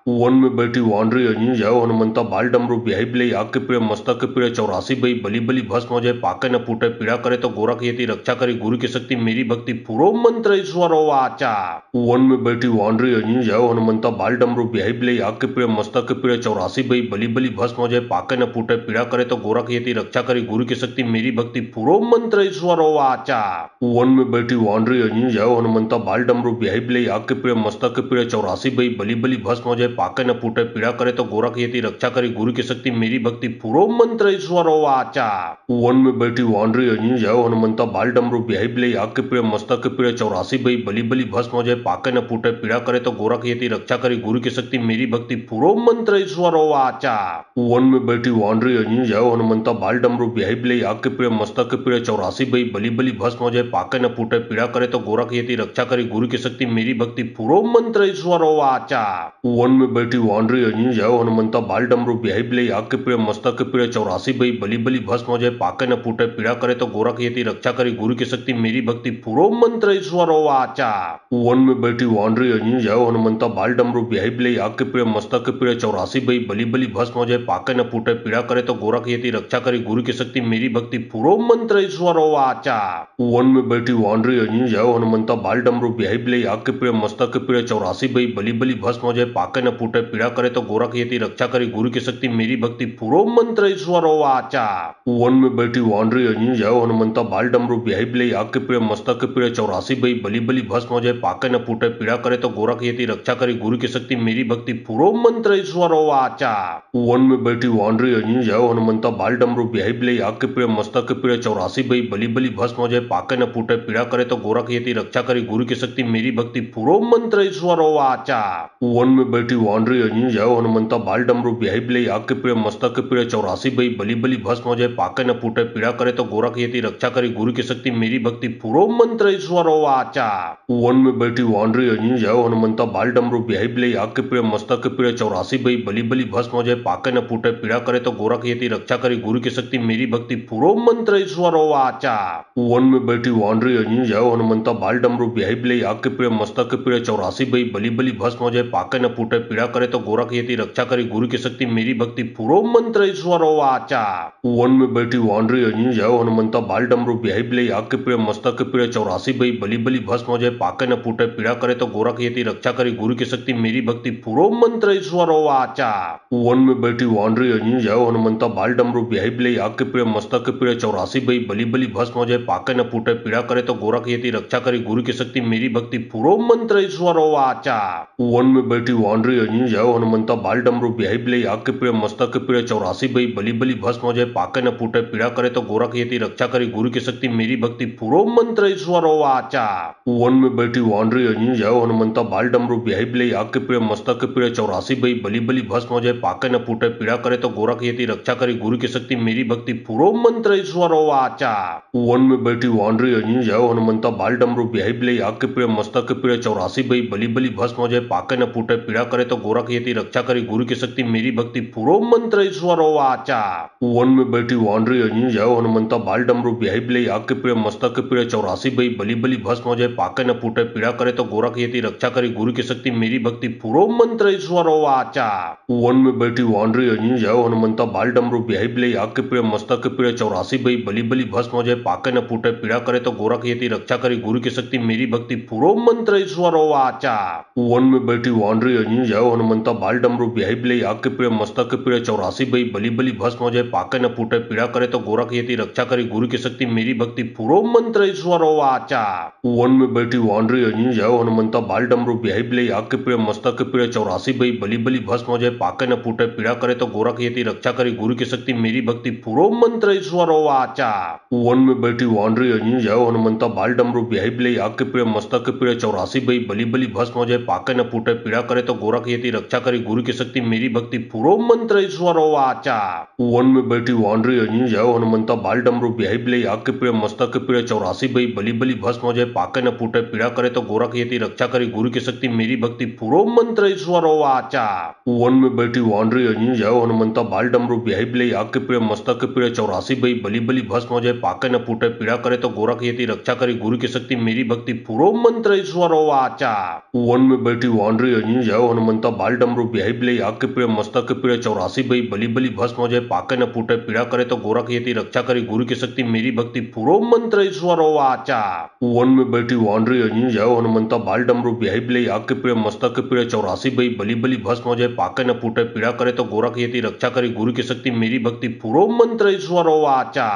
वन में बैठी वानरी अजी जाओ हनुमंता बाल डमरू बिहाई बिलई आग के पीड़े मस्तक के पीड़े 84 बई बली बली भस्म हो जाए पाके न फूटे पीड़ा करे तो गोरख यति रक्षा करे गुरु की शक्ति मेरी भक्ति पूरो मंत्र ईश्वरो वाचा। वन में बैठी वानरी अजी जाओ हनुमंता बाल डमरू बिहाई बिलई आग के पीड़े मस्तक के पीड़े 84 बई बली बली भस्म हो जाए पाके न फूटे पीड़ा करे तो गोरख यति रक्षा करे गुरु की शक्ति मेरी भक्ति पूरो मंत्र ईश्वरो वाचा। वन में बैठी वानरी अजी जाओ हनुमंता बाल डमरू बिहाई बिलई आग के पीड़े मस्तक के पीड़े 84 बई बली बली भस्म हो जाए पाके न फूटे पीड़ा करे तो गोरख यति रक्षा करे गुरु की शक्ति मेरी भक्ति पूरो मंत्र ईश्वरो वाचा। वन में बैठी वानरी अजी जाओ हनुमंता बाल डमरू बिहाई बिलई आग के पीड़े मस्तक के पीड़े 84 बई बली बली भस्म हो जाए पाके न फूटे पीड़ा करे तो गोरख यति रक्षा करे गुरु की शक्ति मेरी भक्ति पूरो मंत्र ईश्वरो वाचा। वन में बैठी वानरी अजी जाओ हनुमंता बाल डमरू बिहाई बिलई आग के पीड़े मस्तक के पीड़े 84 बई बली बली भस्म हो जाए पाके न फूटे पीड़ा करे तो गोरख यति रक्षा करे गुरु की शक्ति मेरी भक्ति पूरो मंत्र ईश्वरो वाचा। वन में बैठी वानरी अजी जाओ हनुमंता बाल डमरू बिहाई बिलई आग के पीड़े मस्तक के पीड़े 84 बई बली बली भस्म हो जाए पाके न फूटे पीड़ा करे तो गोरख यति रक्षा करे गुरु की शक्ति मेरी भक्ति पूरो मंत्र ईश्वरो वाचा। वन में बैठी वानरी अजी जाओ हनुमंता बाल डमरू बिहाई बिलई आग के पीड़े मस्तक के पीड़े 84 बई बली बली भस्म हो जाए पाके न फूटे पीड़ा करे तो गोरख यति रक्षा करे गुरु की शक्ति मेरी भक्ति पूरो मंत्र ईश्वरो वाचा। वन में बैठी वानरी अजी जाओ हनुमंता बाल बाल डमरू बिहाई बिले आग के पीड़े मस्तक के पीड़े 84 बई बली बली भस्म हो जाए पाके न फूटे पीड़ा करे तो गोरख यति रक्षा करे गुरु की शक्ति मेरी भक्ति पूरो मंत्र ईश्वरो वाचा। वन में बैठी वानरी अजी जाओ हनुमंता बाल डमरू बिहाई बिले आग के पीड़े मस्तक के पीड़े 84 बई बली बली भस्म हो जाए पाके न फूटे पीड़ा करे तो गोरख यति रक्षा करे गुरु की शक्ति मेरी भक्ति पूरो मंत्र ईश्वरो वाचा। वन में बैठी वानरी अजी जाओ हनुमंता बाल डमरू बिहाई बिले आग के पीड़े मस्तक के पीड़े 84 बई बली बली भस्म हो जाए पाके न फूटे पीड़ा करे तो गोरख यति रक्षा करे गुरु की शक्ति मेरी भक्ति पूरो मंत्र ईश्वरो वाचा। वन में बैठी वानरी अजी जाओ हनुमंता बाल डमरू बिहाई बिले आग के पीड़े मस्तक के पीड़े 84 बई बली बली भस्म हो जाए पाके न फूटे पीड़ा करे तो गोरख यति रक्षा करे गुरु की शक्ति मेरी भक्ति पूरो मंत्र ईश्वरो वाचा। वन में बैठी वानरी अजी जाओ हनुमंता बाल डमरू बिहाई बिले आग के पीड़े मस्तक के पीड़े 84 बई बली बली भस्म हो जाए पाके न फूटे पीड़ा करे तो गोरख यति रक्षा करे गुरु की शक्ति मेरी भक्ति पूरो मंत्र ईश्वरो वाचा। वन में बैठी वानरी अजी जाओ हनुमंता बाल डमरू बिहाई बिले आग के पीड़े मस्तक के पीड़े 84 बई बली बली भस्म हो जाए पाके न फूटे पीड़ा करे तो गोरख यति रक्षा करे गुरु की शक्ति मेरी भक्ति पूरो मंत्र ईश्वरो वाचा। वन में बैठी वानरी अजी जाओ हनुमंता बाल डमरू बिहाई बिले आग के पीड़े मस्तक के पीड़े 84 बई बली बली भस्म हो जाए पाके न फूटे पीड़ा करे तो गोरख यति रक्षा करे गुरु की शक्ति मेरी भक्ति पूरो मंत्र ईश्वरो वाचा। वन में बैठी वानरी अजी जाओ हनुमंता बाल डमरू बिहाई बिले आग के पीड़े मस्तक के पीड़े 84 बई बली बली भस्म हो जाए पाके न फूटे पीड़ा करे तो गोरख यति रक्षा करे गुरु की शक्ति मेरी भक्ति पूरो मंत्र ईश्वरो वाचा। वन में बैठी वानरी अजी जाओ हनुमंता बाल डमरू बिहाई बिले आग के पीड़े मस्तक के पीड़े 84 बई बली बली भस्म हो जाए पाके न फूटे पीड़ा करे तो गोरख यति रक्षा करे गुरु की शक्ति मेरी भक्ति पूरो मंत्र ईश्वरो वाचा। वन में बैठी वानरी अजी जाओ हनुमंता बाल डमरू बिहाई बिले आग के पीड़े मस्तक के पीड़े 84 बई बली बली भस्म हो जाए पाके न फूटे पीड़ा करे तो गोरख यति रक्षा करे गुरु की शक्ति मेरी भक्ति पूरो मंत्र ईश्वरो वाचा। वन में बैठी वानरी अजी जाओ हनुमंता बाल डमरू बिहाई बिले आग के पीड़े मस्तक के पीड़े 84 बई बली बली भस्म हो जाए पाके न फूटे पीड़ा करे तो गोरख यति रक्षा करे गुरु की शक्ति मेरी भक्ति पूरो मंत्र ईश्वरो वाचा। वन में बैठी वानरी अजी जाओ हनुमंता बाल डमरू बिहाई बिले आग के पीड़े मस्तक के पीड़े 84 बई बली बली भस्म हो जाए पाके न फूटे पीड़ा करे तो गोरख यति रक्षा करे गुरु की शक्ति मेरी भक्ति पूरो मंत्र ईश्वरो वाचा। वन में बैठी वानरी अजी जाओ हनुमंता बाल डमरू बिहाई बिले आग के पीड़े मस्तक के पीड़े 84 बई बली बली भस्म हो जाए पाके न फूटे पीड़ा करे तो गोरख यति रक्षा करे गुरु की शक्ति मेरी भक्ति पूरो मंत्र ईश्वरो वाचा। वन में बैठी वानरी अजी जाओ हनुमंता बाल डमरू बिहाई बिले आग के पीड़े मस्तक के पीड़े 84 बई बली बली भस्म हो जाए पाके न फूटे पीड़ा करे तो गोरख यति रक्षा करे गुरु की शक्ति मेरी भक्ति पूरो मंत्र ईश्वरो वाचा। वन में बैठी वानरी अजी जाओ हनुमंता बाल डमरू बिहाई बिले आग के पीड़े मस्तक के पीड़े 84 बई बली बली भस्म हो जाए पाके न फूटे पीड़ा करे तो गोरख यति रक्षा करे गुरु की शक्ति मेरी भक्ति पूरो मंत्र ईश्वरो वाचा। वन में बैठी वानरी अजी जाओ हनुमंता बाल डमरू बिहाई बिले आग के पीड़े मस्तक के पीड़े 84 बई बली बली भस्म हो जाए पाके न फूटे पीड़ा करे तो गोरख यति रक्षा करे गुरु की शक्ति मेरी भक्ति पूरो मंत्र ईश्वरो वाचा। वन में बैठी वानरी अजी जाओ हनुमंता बाल डमरू बिहाई बिले आग के पीड़े मस्तक के पीड़े 84 बई बली बली भस्म हो जाए पाके न फूटे पीड़ा करे तो गोरख यति रक्षा करे गुरु की शक्ति मेरी भक्ति पूरो मंत्र ईश्वरो वाचा। वन में बैठी वानरी अजी जाओ हनुमंता बाल डमरू बिहाई बिले आग के पीड़े मस्तक के पीड़े 84 बई बली बली भस्म हो जाए पाके न फूटे पीड़ा करे तो गोरख यति रक्षा करे गुरु की शक्ति मेरी भक्ति पूरो मंत्र ईश्वरो वाचा। वन में बैठी वानरी अजी जाओ हनुमंता बाल डमरू बिहाई बिले आग के पीड़े मस्तक के पीड़े 84 बई बली बली भस्म हो जाए पाके न फूटे पीड़ा करे तो गोरख यति रक्षा करे गुरु की शक्ति मेरी भक्ति पूरो मंत्र ईश्वरो वाचा। वन में बैठी वानरी अजी जाओ हनुमंता बाल डमरू बिहाई बिले आग के पीड़े मस्तक के पीड़े 84 बई बली बली भस्म हो जाए पाके न फूटे पीड़ा करे तो गोरख यति रक्षा करे गुरु की शक्ति मेरी भक्ति पूरो मंत्र ईश्वरो वाचा।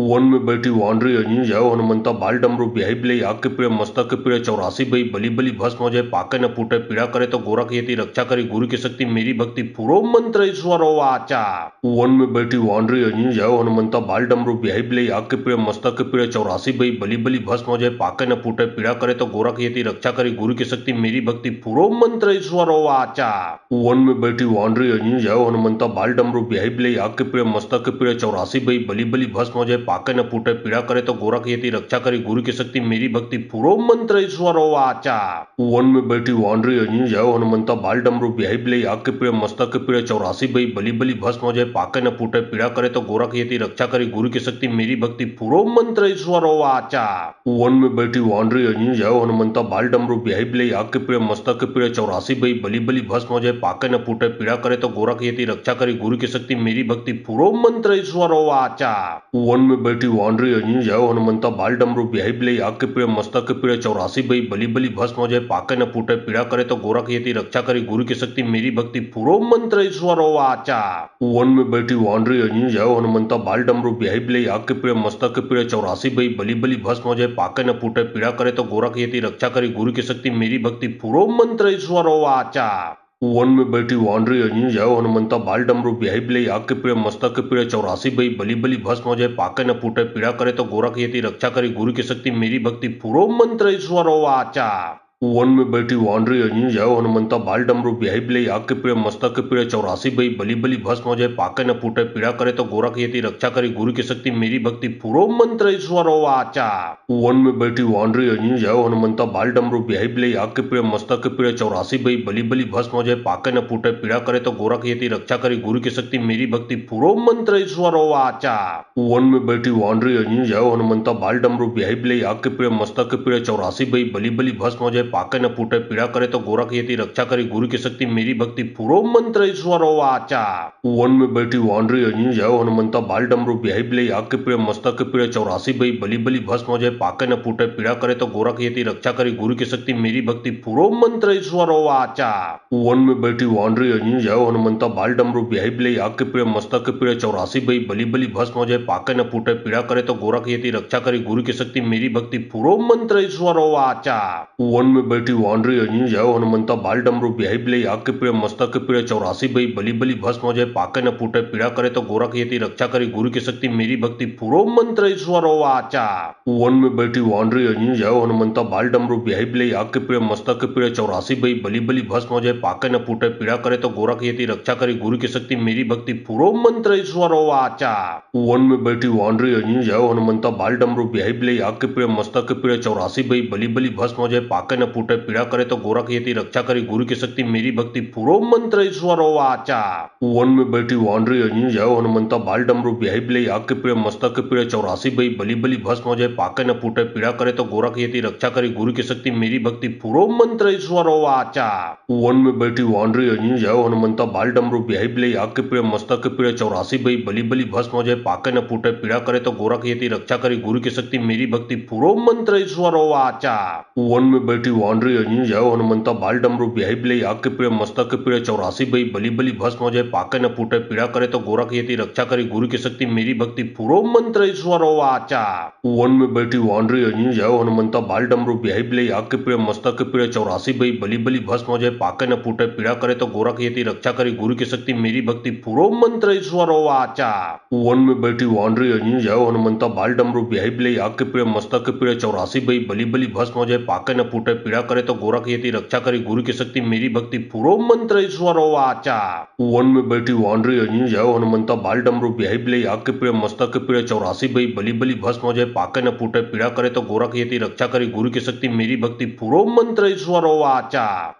वन में बैठी वानरी अजी जाओ हनुमंता बाल डमरू बिहाई बिले आग के पीड़े मस्तक के पीड़े 84 बई बली बली भस्म हो जाए पाके न फूटे पीड़ा करे तो गोरख यति रक्षा करे गुरु की शक्ति मेरी भक्ति पूरो मंत्र ईश्वरो वाचा। वन में बैठी वानरी अजी जाओ हनुमंता बाल डमरू बिहाई बिले आग के पीड़े मस्तक के पीड़े 84 बई बली बली भस्म हो जाए पाके न फूटे पीड़ा करे तो गोरख यति रक्षा करे गुरु की शक्ति मेरी भक्ति पूरो मंत्र ईश्वरो वाचा। वन में बैठी वानरी अजी जाओ हनुमंता बाल डमरू बिहाई बिले आग के पीड़े मस्तक के पीड़े 84 बई बली बली भस्म हो जाए पाके न फूटे पीड़ा करे तो गोरख यति रक्षा करे गुरु की शक्ति मेरी भक्ति पूरो मंत्र ईश्वरो वाचा। वन में बैठी वानरी अजी जाओ हनुमंता बाल डमरू बिहाई बिले आग के पीड़े मस्तक के पीड़े 84 बई बली बली भस्म हो जाए पाके न फूटे पीड़ा करे तो गोरख यति रक्षा करे गुरु की शक्ति मेरी भक्ति पूरो मंत्र ईश्वरो वाचा। वन में बैठी वानरी अजी जाओ हनुमंता बाल डमरू बिहाई बिले आग के पीड़े मस्तक के पीड़े 84 बई बली बली भस्म हो जाए पाके न फूटे पीड़ा करे तो गोरख यति रक्षा करे गुरु की शक्ति मेरी भक्ति पूरो मंत्र ईश्वरो वाचा। वन में बैठी वानरी अजी जाओ हनुमंता बाल डमरू बिहाई बिले आग के पीड़े मस्तक के पीड़े पीड़े 84 भई बलि बलि भस्म हो जाए पाके न फूटे पीड़ा करे तो गोरख यति रक्षा करी गुरु की शक्ति मेरी भक्ति पूरो मंत्र ईश्वरो वाचा। वन में बैठी वानरी अजनी जाओ हनुमंता बाल डमरू ब्याही बिले आग के पीड़े मस्तक के पीड़े 84 भई बलि बलि भस्म हो जाए पाके न फूटे पीड़ा करे तो गोरख यति रक्षा करी गुरु की शक्ति मेरी भक्ति पूरो मंत्र ईश्वरो वाचा। वन में बैठी वानरी अजनी जाओ हनुमंता बाल डमरू ब्याही बिले आग के पीड़े मस्तक के पीड़े 84 भई बलि बलि भस्म हो जाए पाके न फूटे पीड़ा करे तो गोरख यति रक्षा करी गुरु की शक्ति मेरी भक्ति पूरो मंत्र ईश्वरो वाचा। वन में बैठी वानरी अजनी जाओ हनुमंता बाल डमरू ब्याही बिले आग के पीड़े मस्तक के पीड़े 84 भई बलि बलि भस्म हो जाए पाके न फूटे पीड़ा करे तो गोरख यति रक्षा करी गुरु की शक्ति मेरी भक्ति पूरो मंत्र ईश्वरो वाचा। वन में बैठी वानरी अजनी जाओ हनुमंता बाल डमरू ब्याही बिले आग के पीड़े मस्तक के पीड़े 84 भई बलि बलि भस्म हो जाए पाके न फूटे पीड़ा करे तो गोरख यति रक्षा करी गुरु की शक्ति मेरी भक्ति पूरो मंत्र ईश्वरो वाचा। वन में बैठी वानरी अजनी जाओ हनुमंता बाल डमरू ब्याही बिले आग के पीड़े मस्तक के पीड़े 84 भई बलि बलि भस्म हो जाए पाके न फूटे पीड़ा करे तो गोरख यति रक्षा करी गुरु की शक्ति मेरी भक्ति पूरो मंत्र ईश्वरो वाचा। वन में बैठी वानरी अजनी जाओ हनुमंता बाल डमरू ब्याही बिले आग के पीड़े मस्तक के पीड़े 84 भई बलि बलि भस्म हो जाए पाके न फूटे पीड़ा करे तो गोरख यति रक्षा करी गुरु की शक्ति मेरी भक्ति पूरो मंत्र ईश्वरो वाचा। वन में बैठी वानरी अजनी जाओ हनुमंता बाल डमरू ब्याही बिले आग के पीड़े मस्तक के पीड़े 84 भई बलि बलि भस्म हो जाए पाके न फूटे पीड़ा करे तो गोरख यति रक्षा करी गुरु की शक्ति मेरी भक्ति पूरो मंत्र ईश्वरो वाचा। वन में बैठी वानरी अजनी जाओ हनुमंता बाल डमरू ब्याही बिले आग के पीड़े मस्तक के पीड़े 84 भई बलि बलि भस्म हो जाए पाके न फूटे पीड़ा करे तो गोरख यति रक्षा करी गुरु की शक्ति मेरी भक्ति पूरो मंत्र ईश्वरो वाचा। वन में बैठी वानरी अजनी जाओ हनुमंता बाल डमरू ब्याही बिले आग के पीड़े मस्तक के पीड़े 84 भई बलि बलि भस्म हो जाए पाके न फूटे पीड़ा करे तो गोरख यति रक्षा करी गुरु की शक्ति मेरी भक्ति पूरो मंत्र ईश्वरो वाचा। वन में बैठी वानरी अजनी जाओ हनुमंता बाल डमरू ब्याही बिले आग के पीड़े मस्तक के पीड़े 84 भई बलि बलि भस्म हो जाए पाके न फूटे पीड़ा करे तो गोरख यति रक्षा करी गुरु की शक्ति मेरी भक्ति पूरो मंत्र ईश्वरो वाचा। वन में बैठी वानरी अजनी जाओ हनुमंता बाल डमरू ब्याही बिले आग के पीड़े मस्तक के पीड़े 84 भई बलि बलि भस्म हो जाए पाके न फूटे पीड़ा करे तो गोरख यति रक्षा करी गुरु की शक्ति मेरी भक्ति पूरो मंत्र ईश्वरो वाचा। वन में बैठी वानरी अजनी जाओ हनुमंता बाल डमरू ब्याही बिले आग के पीड़े मस्तक के पीड़े 84 भई बलि बलि भस्म हो जाए पाके न फूटे पीड़ा करे तो गोरख यति रक्षा करी गुरु की शक्ति मेरी भक्ति पूरो मंत्र ईश्वरो वाचा। वन में बैठी वानरी अजनी जाओ हनुमंता बाल डमरू ब्याही बिले आग के पीड़े मस्तक के पीड़े 84 भई बलि बलि भस्म हो जाए पाके न फूटे पीड़ा करे तो गोरख यति रक्षा करी गुरु की शक्ति मेरी भक्ति पूरो मंत्र ईश्वरो वाचा। वन में बैठी वानरी अजनी जाओ हनुमंता बाल डमरू ब्याही बिले आग के पीड़े मस्तक के पीड़े 84 भई बलि बलि भस्म हो जाए पाके न फूटे पीड़ा करे तो गोरख यति रक्षा करी गुरु की शक्ति मेरी भक्ति पूरो मंत्र ईश्वरो वाचा। वन में बैठी वानरी अजनी जाओ हनुमंता बाल डमरू ब्याही बिले आग के पीड़े मस्तक के पीड़े 84 भई बलि बलि भस्म हो जाए पाके न फूटे पीड़ा करे तो गोरख यति रक्षा करी गुरु की शक्ति मेरी भक्ति पूरो मंत्र ईश्वरो वाचा। वन में बैठी वानरी अजनी जाओ हनुमंता बाल डमरू ब्याही बिले आग के पीड़े मस्तक के पीड़े 84 भई बलि बलि भस्म हो जाए पाके न फूटे पीड़ा करे तो गोरख यति रक्षा करी गुरु की शक्ति मेरी भक्ति पूरो मंत्र ईश्वरो वाचा।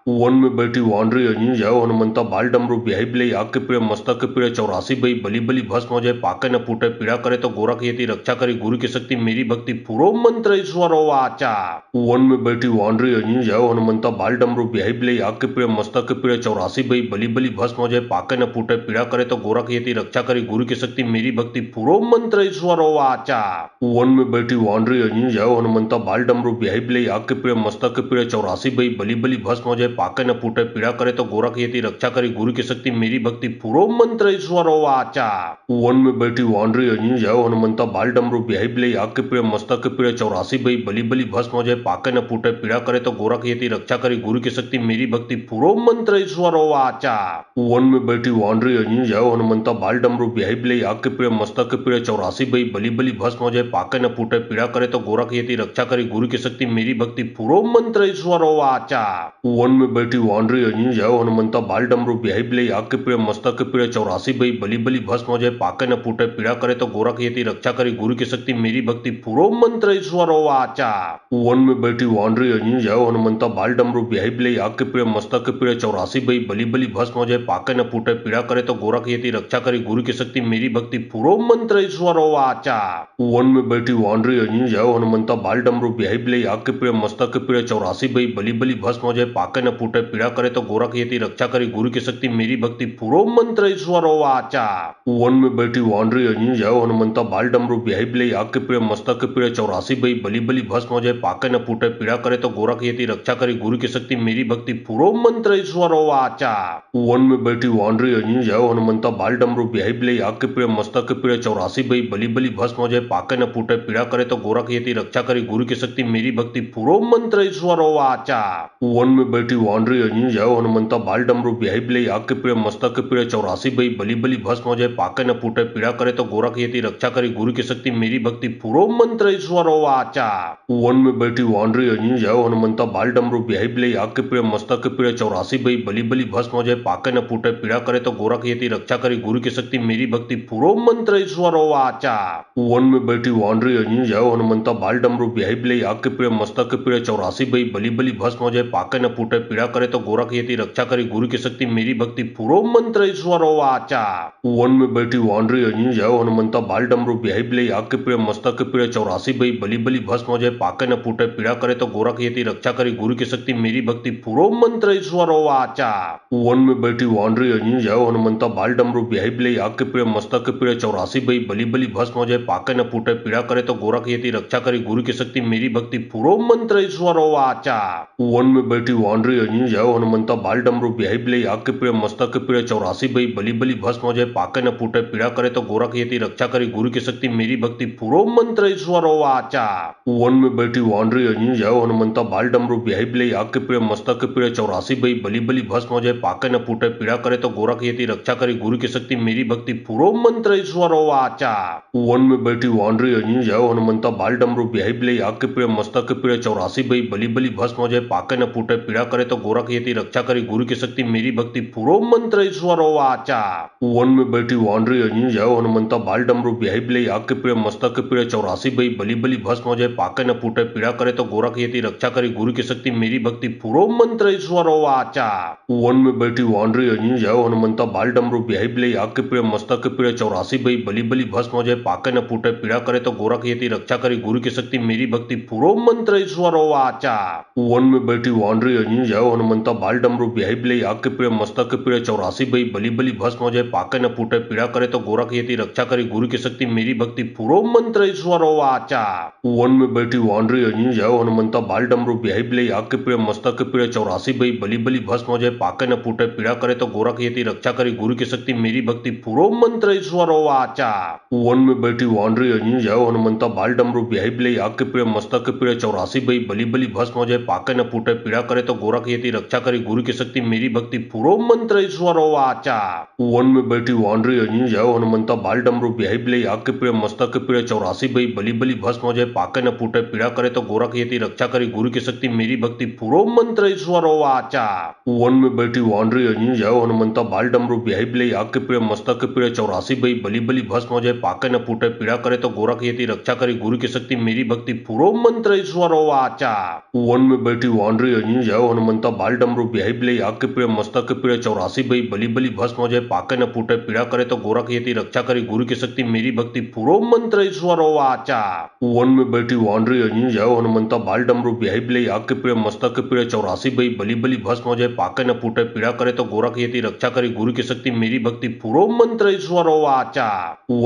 वन में बैठी वानरी अजनी जाओ हनुमंता बाल डमरू ब्याही बिले आग के पीड़े मस्तक के पीड़े 84 भई बलि बलि भस्म हो जाए पाके न फूटे पीड़ा करे तो गोरख यति रक्षा करी गुरु की शक्ति मेरी भक्ति पूरो मंत्र ईश्वरो वाचा। वन में बैठी वानरी अजनी जाओ हनुमंता बाल डमरू ब्याही बिले आग के पीड़े मस्तक के पीड़े 84 भई बलि बलि भस्म हो जाए पाके न फूटे पीड़ा करे तो गोरख यति रक्षा करी गुरु की शक्ति मेरी भक्ति पूरो मंत्र ईश्वरो वाचा। वन में बैठी वानरी अजनी जाओ हनुमंता बाल डमरू ब्याही बिले आग के पीड़े मस्तक के पीड़े 84 भई बलि बलि भस्म हो जाए पाके न फूटे पीड़ा करे तो गोरख यति रक्षा करी गुरु की शक्ति मेरी भक्ति पूरो मंत्र ईश्वरो वाचा। वन में बैठी वानरी अजनी जाओ हनुमंता बाल डमरू ब्याही बिले आग के पीड़े मस्तक के पीड़े 84 भई बलि बलि भस्म हो जाए पाके न फूटे पीड़ा करे तो गोरख यति रक्षा करी गुरु की शक्ति मेरी भक्ति पूरो मंत्र ईश्वरो वाचा। वन में बैठी वानरी अजनी जाओ हनुमंता बाल डमरू ब्याही बिले आग के पीड़े मस्तक के पीड़े 84 भई बलि बलि भस्म हो जाए पाके न फूटे पीड़ा करे तो गोरख यति रक्षा करी गुरु की शक्ति मेरी भक्ति पूरो मंत्र ईश्वरो वाचा। वन में बैठी वानरी अजनी जाओ हनुमंता बाल डमरू ब्याही बिले आग के पीड़े मस्तक के पीड़े 84 भई बलि बलि भस्म हो जाए पाके न फूटे पीड़ा करे तो गोरख यति रक्षा करी गुरु की शक्ति मेरी भक्ति पूरो मंत्र ईश्वरो वाचा। वन में बैठी वानरी अजनी जय हनुमंता बाल डमरू बिहाई बिले आग के पीड़े मस्तक के पीड़े 84 बई बली बली भस्म हो जाए पाके न फूटे पीड़ा करे तो गोरख यति रक्षा करे गुरु की शक्ति मेरी भक्ति पूरो मंत्र ईश्वरो वाचा। वन में बैठी वानरी अजी जय हनुमंता बाल डमरू बिहाई बिले आग के पीड़े मस्तक के पीड़े 84 बई बली बली भस्म हो जाए पाके न फूटे पीड़ा करे तो गोरख यति रक्षा करे गुरु की शक्ति मेरी भक्ति पूरो मंत्र ईश्वरो वाचा। वन में बैठी वानरी अजी जय हनुमंता बाल डमरू बिहाई बिले आग के पीड़े मस्तक के पीड़े 84 बई बली बली भस्म हो जाए पाके न फूटे पीड़ा करे तो गोरख यति रक्षा करे गुरु की शक्ति मेरी भक्ति पूरो मंत्र ईश्वरो वाचा। वन में बैठी वानरी अजी जय हनुमंता बाल डमरू बिहाई बिले आग के पीड़े मस्तक के पीड़े 84 बई बली बली भस्म हो जाए पाके न फूटे पीड़ा करे तो गोरख यति रक्षा करे गुरु की शक्ति मेरी भक्ति पूरो मंत्र ईश्वरो वाचा। वन में बैठी वानरी अजी जय हनुमंता बाल डमरू बिहाई बिले आग के पीड़े मस्तक के पीड़े 84 बई बली बली भस्म हो जाए पाके न फूटे पीड़ा करे तो गोरख यति रक्षा करे गुरु की शक्ति मेरी भक्ति पूरो मंत्र ईश्वरो वाचा। वन में बैठी वानरी अजी जय हनुमंता बाल डमरू बिहाई बिले आग के पीड़े मस्तक के पीड़े 84 बई बली बली भस्म हो जाए पाके न फूटे पीड़ा करे तो गोरख यति रक्षा करे गुरु की शक्ति मेरी भक्ति पूरो मंत्र ईश्वरो वाचा। वन में बैठी वानरी अजी जय हनुमंता बाल डमरू बिहाई बिले आग के पीड़े मस्तक के पीड़े 84 बई बली बली भस्म हो जाए पाके न फूटे पीड़ा करे तो गोरख यति रक्षा करे गुरु की शक्ति मेरी भक्ति पूरो मंत्र ईश्वरो वाचा। वन में बैठी वानरी अजी जय हनुमंता बाल डमरू बिहाई बिले आग के पीड़े मस्तक के पीड़े 84 बई बली बली भस्म हो जाए पाके न फूटे पीड़ा करे तो गोरख यति रक्षा करे गुरु की शक्ति मेरी भक्ति पूरो मंत्र ईश्वरो वाचा। वन में बैठी वानरी अजी जय हनुमंता बाल डमरू बिहाई बिले आग के पीड़े मस्तक के पीड़े 84 बई बली बली भस्म हो जाए पाके न फूटे पीड़ा करे तो गोरख यति रक्षा करे गुरु की शक्ति मेरी भक्ति पूरो मंत्र ईश्वरो वाचा। वन में बैठी वानरी अजी जय हनुमंता बाल डमरू बिहाई बिले आग के पीड़े मस्तक के पीड़े 84 बई बली बली भस्म हो जाए पाके न फूटे पीड़ा करे तो गोरख यति रक्षा करे गुरु की शक्ति मेरी भक्ति पूरो मंत्र ईश्वरो वाचा। वन में बैठी वानरी अजी जय हनुमंता बाल डमरू बिहाई बिले आग के पीड़े मस्तक के पीड़े 84 बई बली बली भस्म हो जाए पाके न फूटे पीड़ा करे तो गोरख यति रक्षा करे गुरु की शक्ति मेरी भक्ति पूरो मंत्र ईश्वरो वाचा। वन में बैठी वानरी अजी जय हनुमंता बाल डमरू बिहाई बिले आग के पीड़े मस्तक के पीड़े 84 बई बली बली भस्म हो जाए पाके न फूटे पीड़ा करे तो गोरख यति रक्षा करे गुरु की शक्ति मेरी भक्ति पूरो मंत्र ईश्वरो वाचा। वन में बैठी वानरी अजी जय हनुमंता बाल डमरू बिहाई बिले आग के पीड़े मस्तक के पीड़े 84 बई बली बली भस्म हो जाए पाके न फूटे पीड़ा करे तो गोरख यति रक्षा करे गुरु की शक्ति मेरी भक्ति पूरो मंत्र ईश्वरो वाचा। वन में बैठी वानरी अजी जय हनुमंता बाल डमरू बिहाई बिले आग के पीड़े मस्तक के पीड़े 84 बई बली बली भस्म हो जाए पाके न फूटे पीड़ा करे तो गोरख यति रक्षा करे गुरु की शक्ति मेरी भक्ति पूरो मंत्र ईश्वरो वाचा। वन में बैठी वानरी अजी जय हनुमंता बाल डमरू बिहाई बिले आग के पीड़े मस्तक के पीड़े 84 बई बली बली भस्म हो जाए पाके न फूटे पीड़ा करे तो गोरख यति रक्षा करे गुरु की शक्ति मेरी भक्ति पूरो मंत्र ईश्वरो वाचा। वन में बैठी वानरी अजी जय हनुमंता बाल डमरू बिहाई बिले आग के पीड़े मस्तक के पीड़े 84 बई बली बली भस्म हो जाए पाके न फूटे पीड़ा करे तो गोरख यति रक्षा करे गुरु की शक्ति मेरी भक्ति पूरो मंत्र ईश्वरो वाचा। वन में बैठी वानरी अजी जय हनुमंता बाल डमरू बिहाई बिले आग के पीड़े मस्तक के पीड़े 84 बई बली बली भस्म हो जाए पाके न फूटे पीड़ा करे तो गोरख यति रक्षा करे गुरु की शक्ति मेरी भक्ति पूरो मंत्र ईश्वरो वाचा। वन में बैठी वानरी अजी जय हनुमंता बाल डमरू बिहाई बिले आग के पीड़े मस्तक के पीड़े 84 बई बली बली भस्म हो जाए पाके न फूटे पीड़ा करे तो गोरख यति रक्षा करे गुरु की शक्ति मेरी भक्ति पूरो मंत्र ईश्वरो वाचा। वन में बैठी वानरी अजी जय हनुमंता बाल डमरू बिहाई बिले आग के पीड़े मस्तक के पीड़े 84 बई बली बली भस्म हो जाए पाके न फूटे पीड़ा करे तो गोरख यति रक्षा करे गुरु की शक्ति मेरी भक्ति पूरो मंत्र ईश्वरो वाचा। वन में बैठी वानरी अजी जय हनुमंता बाल डमरू बिहाई बिले आग के पीड़े मस्तक के पीड़े 84 बई बली बली भस्म हो जाए पाके न फूटे पीड़ा करे तो गोरख यति रक्षा करे गुरु की शक्ति मेरी भक्ति पूरो मंत्र ईश्वरो वाचा। वन में बैठी वानरी अजी जय हनुमंता बाल डमरू बिहाई बिले आग के पीड़े मस्तक के पीड़े 84 बई बली बली भस्म हो जाए पाके न फूटे पीड़ा करे तो गोरख यति रक्षा करे गुरु की शक्ति मेरी भक्ति पूरो मंत्र ईश्वरो वाचा।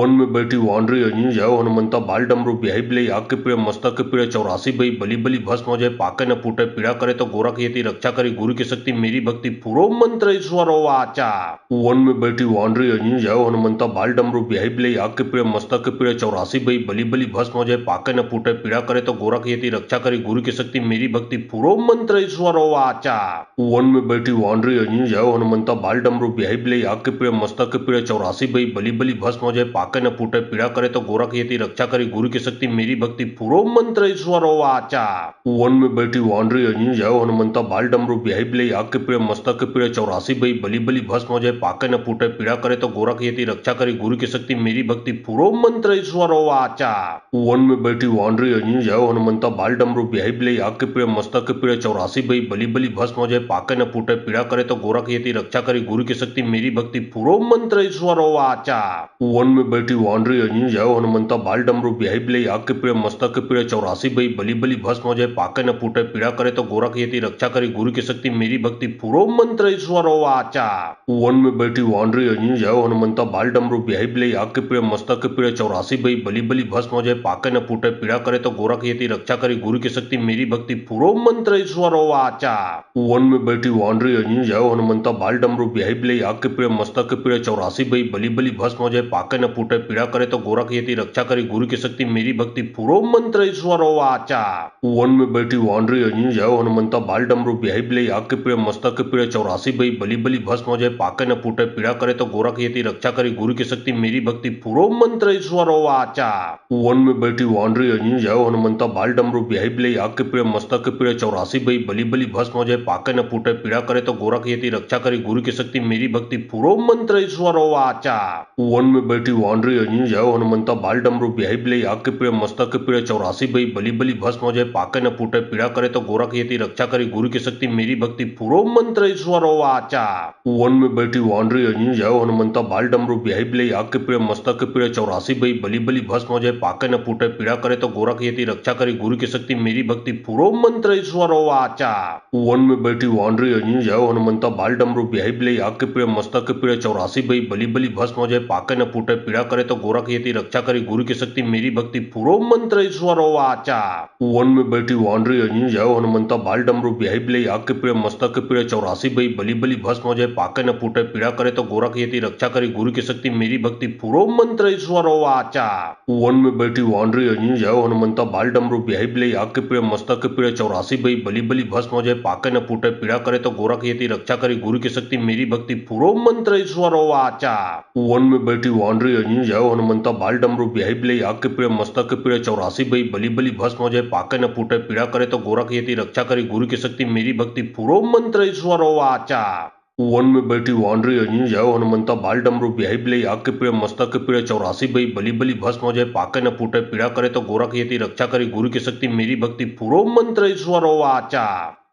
वन में बैठी वानरी अजी जय हनुमंता बाल डमरू बिहाई बिले आग के पीड़े मस्तक के पीड़े 84 बई बली बली भस्म हो जाए पाके न फूटे पीड़ा करे तो गोरख यति रक्षा करे गुरु की शक्ति मेरी भक्ति पूरो मंत्र ईश्वरो वाचा। वन में बैठी वानरी अजी जय हनुमंता बाल डमरू बिहाई बिले आग के पीड़े मस्तक के पीड़े 84 बई बली बली भस्म हो जाए पाके न फूटे पीड़ा करे तो गोरख यति रक्षा करे गुरु की शक्ति मेरी भक्ति पूरो मंत्र ईश्वरो वाचा। वन में बैठी वानरी अजी जय हनुमंता बाल डमरू बिहाई बिले आग के पीड़े मस्तक के पीड़े 84 बई बली बली भस्म हो जाए पाके न फूटे पीड़ा करे तो गोरख यति रक्षा करे गुरु की शक्ति मेरी भक्ति पूरो मंत्र ईश्वरो वाचा। वन में बैठी वानरी अजी जय हनुमंता बाल डमरू बिहाई बिले आग के पीड़े मस्तक के पीड़े 84 बई बली बली भस्म हो जाए पाके न फूटे पीड़ा करे तो गोरख यति रक्षा करे गुरु की शक्ति मेरी भक्ति पूरो मंत्र ईश्वरो वाचा। वन में बैठी वानरी अजी जय हनुमंता बाल डमरू बिहाई बिले आग के पीड़े मस्तक के पीड़े 84 भई बलि बलि भस्म हो जाए पाके न फूटे पीड़ा करे तो गोरख यति रक्षा करे गुरु की शक्ति मेरी भक्ति पूरो मंत्र ईश्वरो वाचा। वन में बैठी वानरी अजी जाओ हनुमंता बाल डमरू ब्याही बिलई आग के पीड़े मस्तक के पीड़े 84 भई बलि बलि भस्म हो जाए पाके न फूटे पीड़ा करे तो गोरख यति रक्षा करे गुरु की शक्ति मेरी भक्ति पूरो मंत्र ईश्वरो वाचा। वन में बैठी वानरी अजी जाओ हनुमंता बाल डमरू ब्याही बिलई आग के पीड़े मस्तक के पीड़े 84 भई बलि बलि भस्म हो जाए पाके न फूटे पीड़ा करे तो गोरख यति रक्षा करे गुरु की शक्ति मेरी भक्ति पूरो मंत्र ईश्वरो वाचा। वन में बैठी वानरी अजी जाओ हनुमंता बाल डमरू ब्याही बिलई आग के पीड़े मस्तक के पीड़े 84 भई बलि बलि भस्म हो जाए पाके न फूटे पीड़ा करे तो गोरख यति रक्षा करे गुरु की शक्ति मेरी भक्ति पूरो मंत्र ईश्वरो वाचा। वन में बैठी वानरी अजी जाओ हनुमंता बाल डमरू ब्याही बिलई आग के पीड़े मस्तक के पीड़े 84 भई बलि बलि भस्म हो जाए पाके न फूटे पीड़ा करे तो गोरख यति रक्षा करे गुरु की शक्ति मेरी भक्ति पूरो मंत्र ईश्वरो वाचा। वन में बैठी वानरी अजी जाओ हनुमंता बाल डमरू ब्याही बिलई आग के पीड़े मस्तक के पीड़े 84 भई बलि बलि भस्म हो जाए पाके न फूटे पीड़ा करे तो गोरख यति रक्षा करे गुरु की शक्ति मेरी भक्ति पूरो मंत्र ईश्वरो वाचा। वन में बैठी वानरी अजी जाओ हनुमंता बाल डमरू ब्याही बिलई आग के पीड़े मस्तक के पीड़े 84 भई बलि बलि भस्म हो जाए पाके न फूटे पीड़ा करे तो गोरख यति रक्षा करे गुरु की शक्ति मेरी भक्ति पूरो मंत्र ईश्वरो वाचा। वन में बैठी वानरी अजी जाओ हनुमंता बाल डमरू ब्याही बिलई आग के पीड़े मस्तक के पीड़े 84 भई बलि बलि भस्म हो जाए पाके न फूटे पीड़ा करे तो गोरख यति रक्षा करे गुरु की शक्ति मेरी भक्ति पूरो मंत्र ईश्वरो वाचा। वन में बैठी वानरी अजी जाओ हनुमंता बाल डमरू ब्याही बिलई आग के पीड़े मस्तक के पीड़े 84 भई बलि बलि भस्म हो जाए पाके न फूटे पीड़ा करे तो गोरख यति रक्षा करे गुरु की शक्ति मेरी भक्ति पूरो मंत्र ईश्वरो वाचा। वन में बैठी वानरी अजी जाओ हनुमंता बाल डमरू ब्याही बिलई आग के पीड़े मस्तक के पीड़े 84 भई बलि बलि भस्म हो जाए पाके न फूटे पीड़ा करे तो गोरख यति रक्षा करे गुरु की शक्ति मेरी भक्ति पूरो मंत्र ईश्वरो वाचा। वन में बैठी वानरी अजी जाओ हनुमंता बाल डमरू ब्याही बिलई आग के पीड़े मस्तक के पीड़े 84 भई बलि बलि भस्म हो जाए पाके न फूटे पीड़ा करे तो गोरख यति रक्षा करे गुरु की शक्ति मेरी भक्ति पूरो मंत्र ईश्वरो वाचा। वन में बैठी वानरी अजी जाओ हनुमंता बाल डमरू ब्याही बिलई आग के पीड़े मस्तक के पीड़े 84 भई बलि बलि भस्म हो जाए पाके न फूटे पीड़ा करे तो गोरख यति रक्षा करे गुरु की शक्ति मेरी भक्ति पूरो मंत्र ईश्वरो वाचा। वन में बैठी वानरी अजी जाओ हनुमंता बाल डमरू ब्याही बिलई आग के पीड़े मस्तक के पीड़े 84 भई बलि बलि भस्म हो जाए पाके न फूटे पीड़ा करे तो गोरख यति रक्षा करे गुरु की शक्ति मेरी भक्ति पूरो मंत्र ईश्वरो वाचा।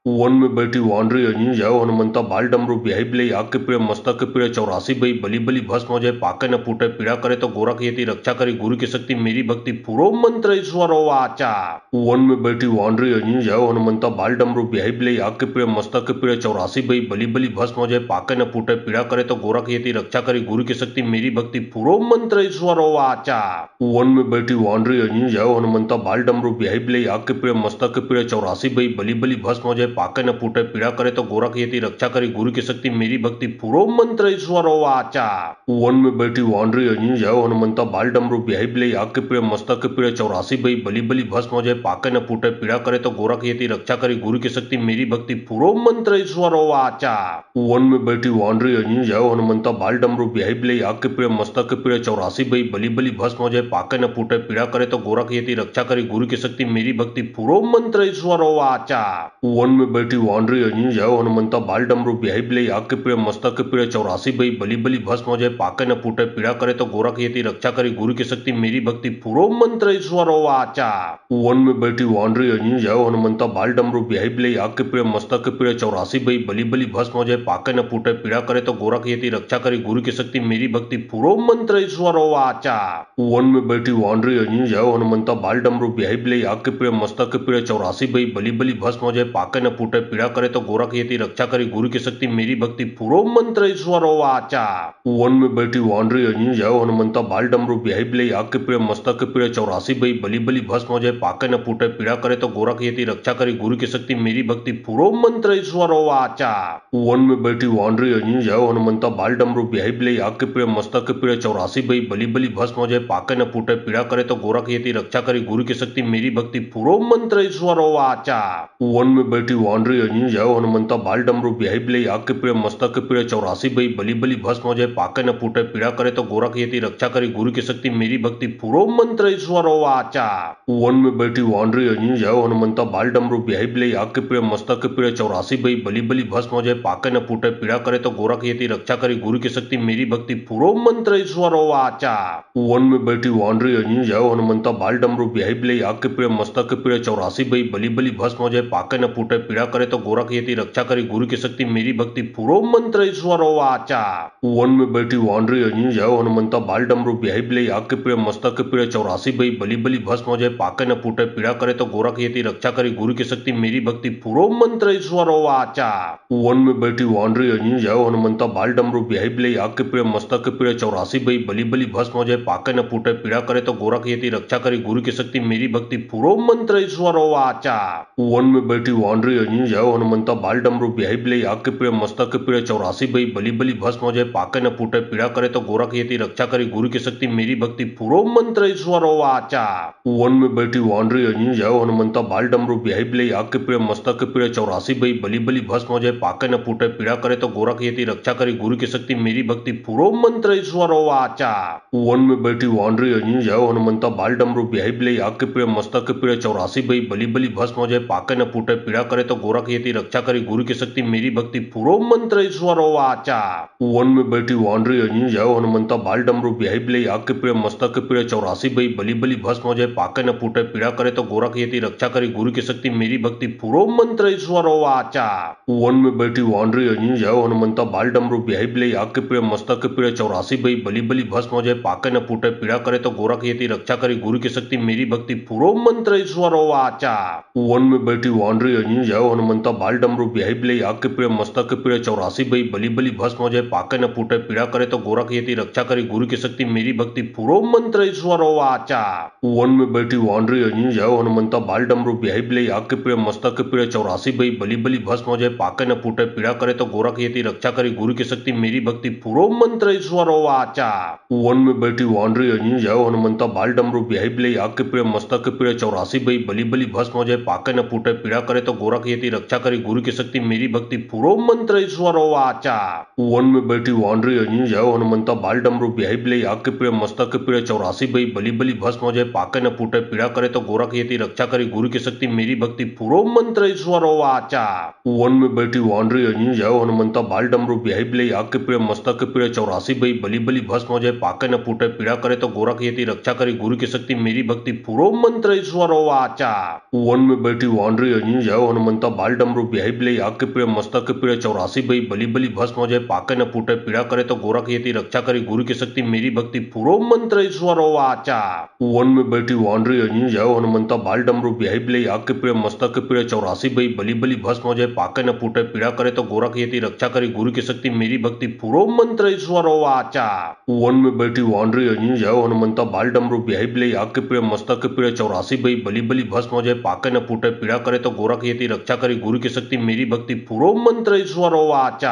वन में बैठी वानरी अजी जाओ हनुमंता बाल डमरू ब्याही बिलई आग के पीड़े मस्तक के पीड़े 84 भई बलि बलि भस्म हो जाए पाके न फूटे पीड़ा करे तो गोरख यति रक्षा करे गुरु की शक्ति मेरी भक्ति पूरो मंत्र ईश्वरो वाचा। वन में बैठी वानरी अजी जाओ हनुमंता बाल डमरू ब्याही बिलई आग के पीड़े मस्तक के पीड़े 84 भई बलि बलि भस्म हो जाए पाके न फूटे पीड़ा करे तो गोरख यति रक्षा करे गुरु की शक्ति मेरी भक्ति पूरो मंत्र ईश्वरो वाचा। वन में बैठी वानरी अजी जाओ हनुमंता बाल डमरू ब्याही बिलई आग के पीड़े मस्तक के पीड़े 84 भई बलि बलि भस्म हो जाए पाके न फूटे पीड़ा करे तो गोरख यति रक्षा करे गुरु की शक्ति मेरी भक्ति पूरो मंत्र ईश्वरो वाचा। वन में बैठी वानरी अजी जाओ हनुमंता बाल डमरू ब्याही बिलई आग के पीड़े मस्तक के पीड़े 84 भई बलि बलि भस्म हो जाए पाके न फूटे पीड़ा करे तो गोरख यति रक्षा करे गुरु की शक्ति मेरी भक्ति पूरो मंत्र ईश्वरो वाचा। वन में बैठी वानरी अजी जाओ हनुमंता बाल डमरू ब्याही बिलई आग के पीड़े मस्तक के पीड़े 84 भई बलि बलि भस्म हो जाए पाके न फूटे पीड़ा करे तो गोरख यति रक्षा करे गुरु की शक्ति मेरी भक्ति पूरो मंत्र ईश्वरो वाचा। वन में बैठी वानरी अजी जाओ हनुमंता बाल डमरू ब्याही बिलई आग के पीड़े मस्तक के पीड़े 84 भई बलि बलि भस्म हो जाए पाके न फूटे पीड़ा करे तो गोरख यति रक्षा करे गुरु की शक्ति मेरी भक्ति पूरो मंत्र ईश्वरो वाचा। वन में बैठी वानरी अजी जाओ हनुमंता बाल डमरू ब्याही बिलई आग के पीड़े मस्तक के पीड़े 84 भई बलि बलि भस्म हो जाए पाके न फूटे पीड़ा करे तो गोरख यति रक्षा करे गुरु की शक्ति मेरी भक्ति पूरो मंत्र ईश्वरो वाचा। वन में बैठी वानरी अजी जाओ हनुमंता बाल डमरू ब्याही बिलई आग के पीड़े मस्तक के पीड़े 84 भई बलि बलि भस्म हो जाए पाके न फूटे पीड़ा करे तो गोरख यति रक्षा करे गुरु की शक्ति मेरी भक्ति पूरो मंत्र ईश्वरो वाचा। वन में बैठी वानरी अजी जाओ हनुमंता बाल डमरू ब्याही बिलई आग के पीड़े मस्तक के पीड़े 84 भई बलि बलि भस्म हो जाए पाके न फूटे पीड़ा करे तो गोरख यति रक्षा करे गुरु की शक्ति मेरी भक्ति पूरो मंत्र ईश्वरो वाचा। वन में बैठी वानरी अजी जाओ हनुमंता बाल डमरू ब्याही बिलई आग के पीड़े मस्तक के पीड़े 84 भई बलि बलि भस्म हो जाए पाके न फूटे पीड़ा करे तो गोरख यति रक्षा करे गुरु की शक्ति मेरी भक्ति पूरो मंत्र ईश्वरो वाचा। वन में बैठी वानरी अजी जय हनुमंता बाल डमरू बिहाई बिलई आग के पीड़े मस्तक के पीड़े 84 बई बली बली भस्म हो जाए पाके न फूटे पीड़ा करे तो गोरख यति रक्षा करी गुरु की शक्ति मेरी भक्ति पूरो मंत्र ईश्वरो वाचा। वन में बैठी वानरी अजी जय हनुमंता बाल डमरू बिहाई बिलई आग के पीड़े मस्तक के पीड़े 84 बई बली बली भस्म हो जाए पाके न फूटे पीड़ा करे तो गोरख यति रक्षा करी गुरु की शक्ति मेरी भक्ति पूरो मंत्र ईश्वरो वाचा। वन में बैठी वानरी अजी जय हनुमंता बाल डमरू बिहाई बिलई आग के पीड़े मस्तक के पीड़े 84 बई बली बली भस्म हो जाए पाके न फूटे पीड़ा करे तो गोरख यति रक्षा करी गुरु की शक्ति मेरी भक्ति पूरो मंत्र ईश्वरो वाचा। वन में बैठी वानरी अजी जय हनुमंता बाल डमरू बिहाई बिलई आग के पीड़े मस्तक के पीड़े 84 बई बली बली भस्म हो जाए पाके न फूटे पीड़ा करे तो गोरख यति रक्षा करी गुरु की शक्ति मेरी भक्ति पूरो मंत्र ईश्वरो वाचा। वन में बैठी वानरी अजी जय हनुमंता बाल डमरू बिहाई बिलई आग के पीड़े मस्तक के पीड़े 84 बई बली बली भस्म हो जाए पाके न फूटे पीड़ा करे तो गोरख यति रक्षा करी गुरु की शक्ति मेरी भक्ति पूरो मंत्र ईश्वरो वाचा। वन में बैठी वानरी अजी जय हनुमंता बाल डमरू बिहाई बिलई आग के पीड़े मस्तक के पीड़े 84 बई बली बली भस्म हो जाए पाके न फूटे पीड़ा करे तो गोरख यति रक्षा करी गुरु की शक्ति मेरी भक्ति पूरो मंत्र ईश्वरो वाचा। वन में बैठी वानरी अजी जय हनुमंता बाल डमरू बिहाई बिलई आग के पीड़े मस्तक के पीड़े 84 बई बली बली भस्म हो जाए पाके न फूटे पीड़ा करे तो गोरख यति रक्षा करी गुरु की शक्ति मेरी भक्ति पूरो मंत्र ईश्वरो वाचा। वन में बैठी वानरी अजी जय हनुमंता बाल डमरू बिहाई बिलई आग के पीड़े मस्तक के पीड़े 84 बई बली बली भस्म हो जाए पाके न फूटे पीड़ा करे तो गोरख यति रक्षा करी गुरु की शक्ति मेरी भक्ति पूरो मंत्र ईश्वरो वाचा। वन में बैठी वानरी अजी जय हनुमंता बाल डमरू बिहाई बिलई आग के पीड़े मस्तक के पीड़े 84 बई बली बली भस्म हो जाए पाके न फूटे पीड़ा करे तो गोरख यति रक्षा करी गुरु की शक्ति मेरी भक्ति पूरो मंत्र ईश्वरो वाचा। वन में बैठी वानरी अजी जय हनुमंता बाल डमरू बिहाई बिलई आग के पीड़े मस्तक के पीड़े 84 बई बली बली भस्म हो जाए पाके न फूटे पीड़ा करे तो गोरख यति रक्षा करी गुरु की शक्ति मेरी भक्ति पूरो मंत्र ईश्वरो वाचा। वन में बैठी वानरी अजी जय हनुमंता बाल डमरू बिहाई बिलई आग के पीड़े मस्तक के पीड़े 84 बई बली बली भस्म हो जाए पाके न फूटे पीड़ा करे तो गोरख यति रक्षा करी गुरु की शक्ति मेरी भक्ति पूरो मंत्र ईश्वरो वाचा। वन में बैठी वानरी अजी जय हनुमंता बाल डमरू बिहाई बिलई आग के पीड़े मस्तक के पीड़े 84 बई बली बली भस्म हो जाए पाके न फूटे पीड़ा करे तो गोरख यति रक्षा करी गुरु की शक्ति मेरी भक्ति पूरो मंत्र ईश्वरो वाचा। वन में बैठी वानरी अजी जय हनुमंता बाल डमरू बिहाई बिलई आग के पीड़े मस्तक के पीड़े 84 बई बली बली भस्म हो जाए पाके न फूटे पीड़ा करे तो गोरख यति रक्षा करी गुरु की शक्ति मेरी भक्ति पूरो मंत्र ईश्वरो वाचा। वन में बैठी वानरी अजी जय हनुमंता बाल डमरू बिहाई बिलई आग के पीड़े मस्तक के पीड़े 84 बई बली बली भस्म हो जाए पाके न फूटे पीड़ा करे तो गोरख यति रक्षा करी गुरु की शक्ति मेरी भक्ति पूरो मंत्र ईश्वरो वाचा। वन में बैठी वानरी अजी जय हनुमंता बाल डमरू बिहाई बिलई आग के पीड़े मस्तक के पीड़े 84 बई बली बली भस्म हो जाए पाके न फूटे पीड़ा करे तो गोरख यति रक्षा करी गुरु की शक्ति मेरी भक्ति पूरो मंत्र ईश्वरो वाचा। वन में बैठी वानरी अजी जय हनुमंता बाल डमरू बिहाई बिलई आग के पीड़े मस्तक के पीड़े 84 बई बली बली भस्म हो जाए पाके न फूटे पीड़ा करे तो गोरख यति रक्षा करी गुरु की शक्ति मेरी भक्ति पूरो मंत्र ईश्वरो वाचा। वन में बैठी वानरी अजी जय हनुमंता बाल डमरू बिहाई बिलई आग के पीड़े मस्तक के पीड़े 84 बई बली बली भस्म हो जाए पाके न फूटे पीड़ा करे तो गोरख यति रक्षा करी गुरु की शक्ति मेरी भक्ति पूरो मंत्र ईश्वरो वाचा। वन में बैठी वानरी अजी जय हनुमंता बाल डमरू बिहाई बिलई आग के पीड़े मस्तक के पीड़े 84 बई बली बली भस्म हो जाए पाके न फूटे पीड़ा करे तो गोरख यति रक्षा करी गुरु की शक्ति मेरी भक्ति पूरो मंत्र ईश्वरो वाचा।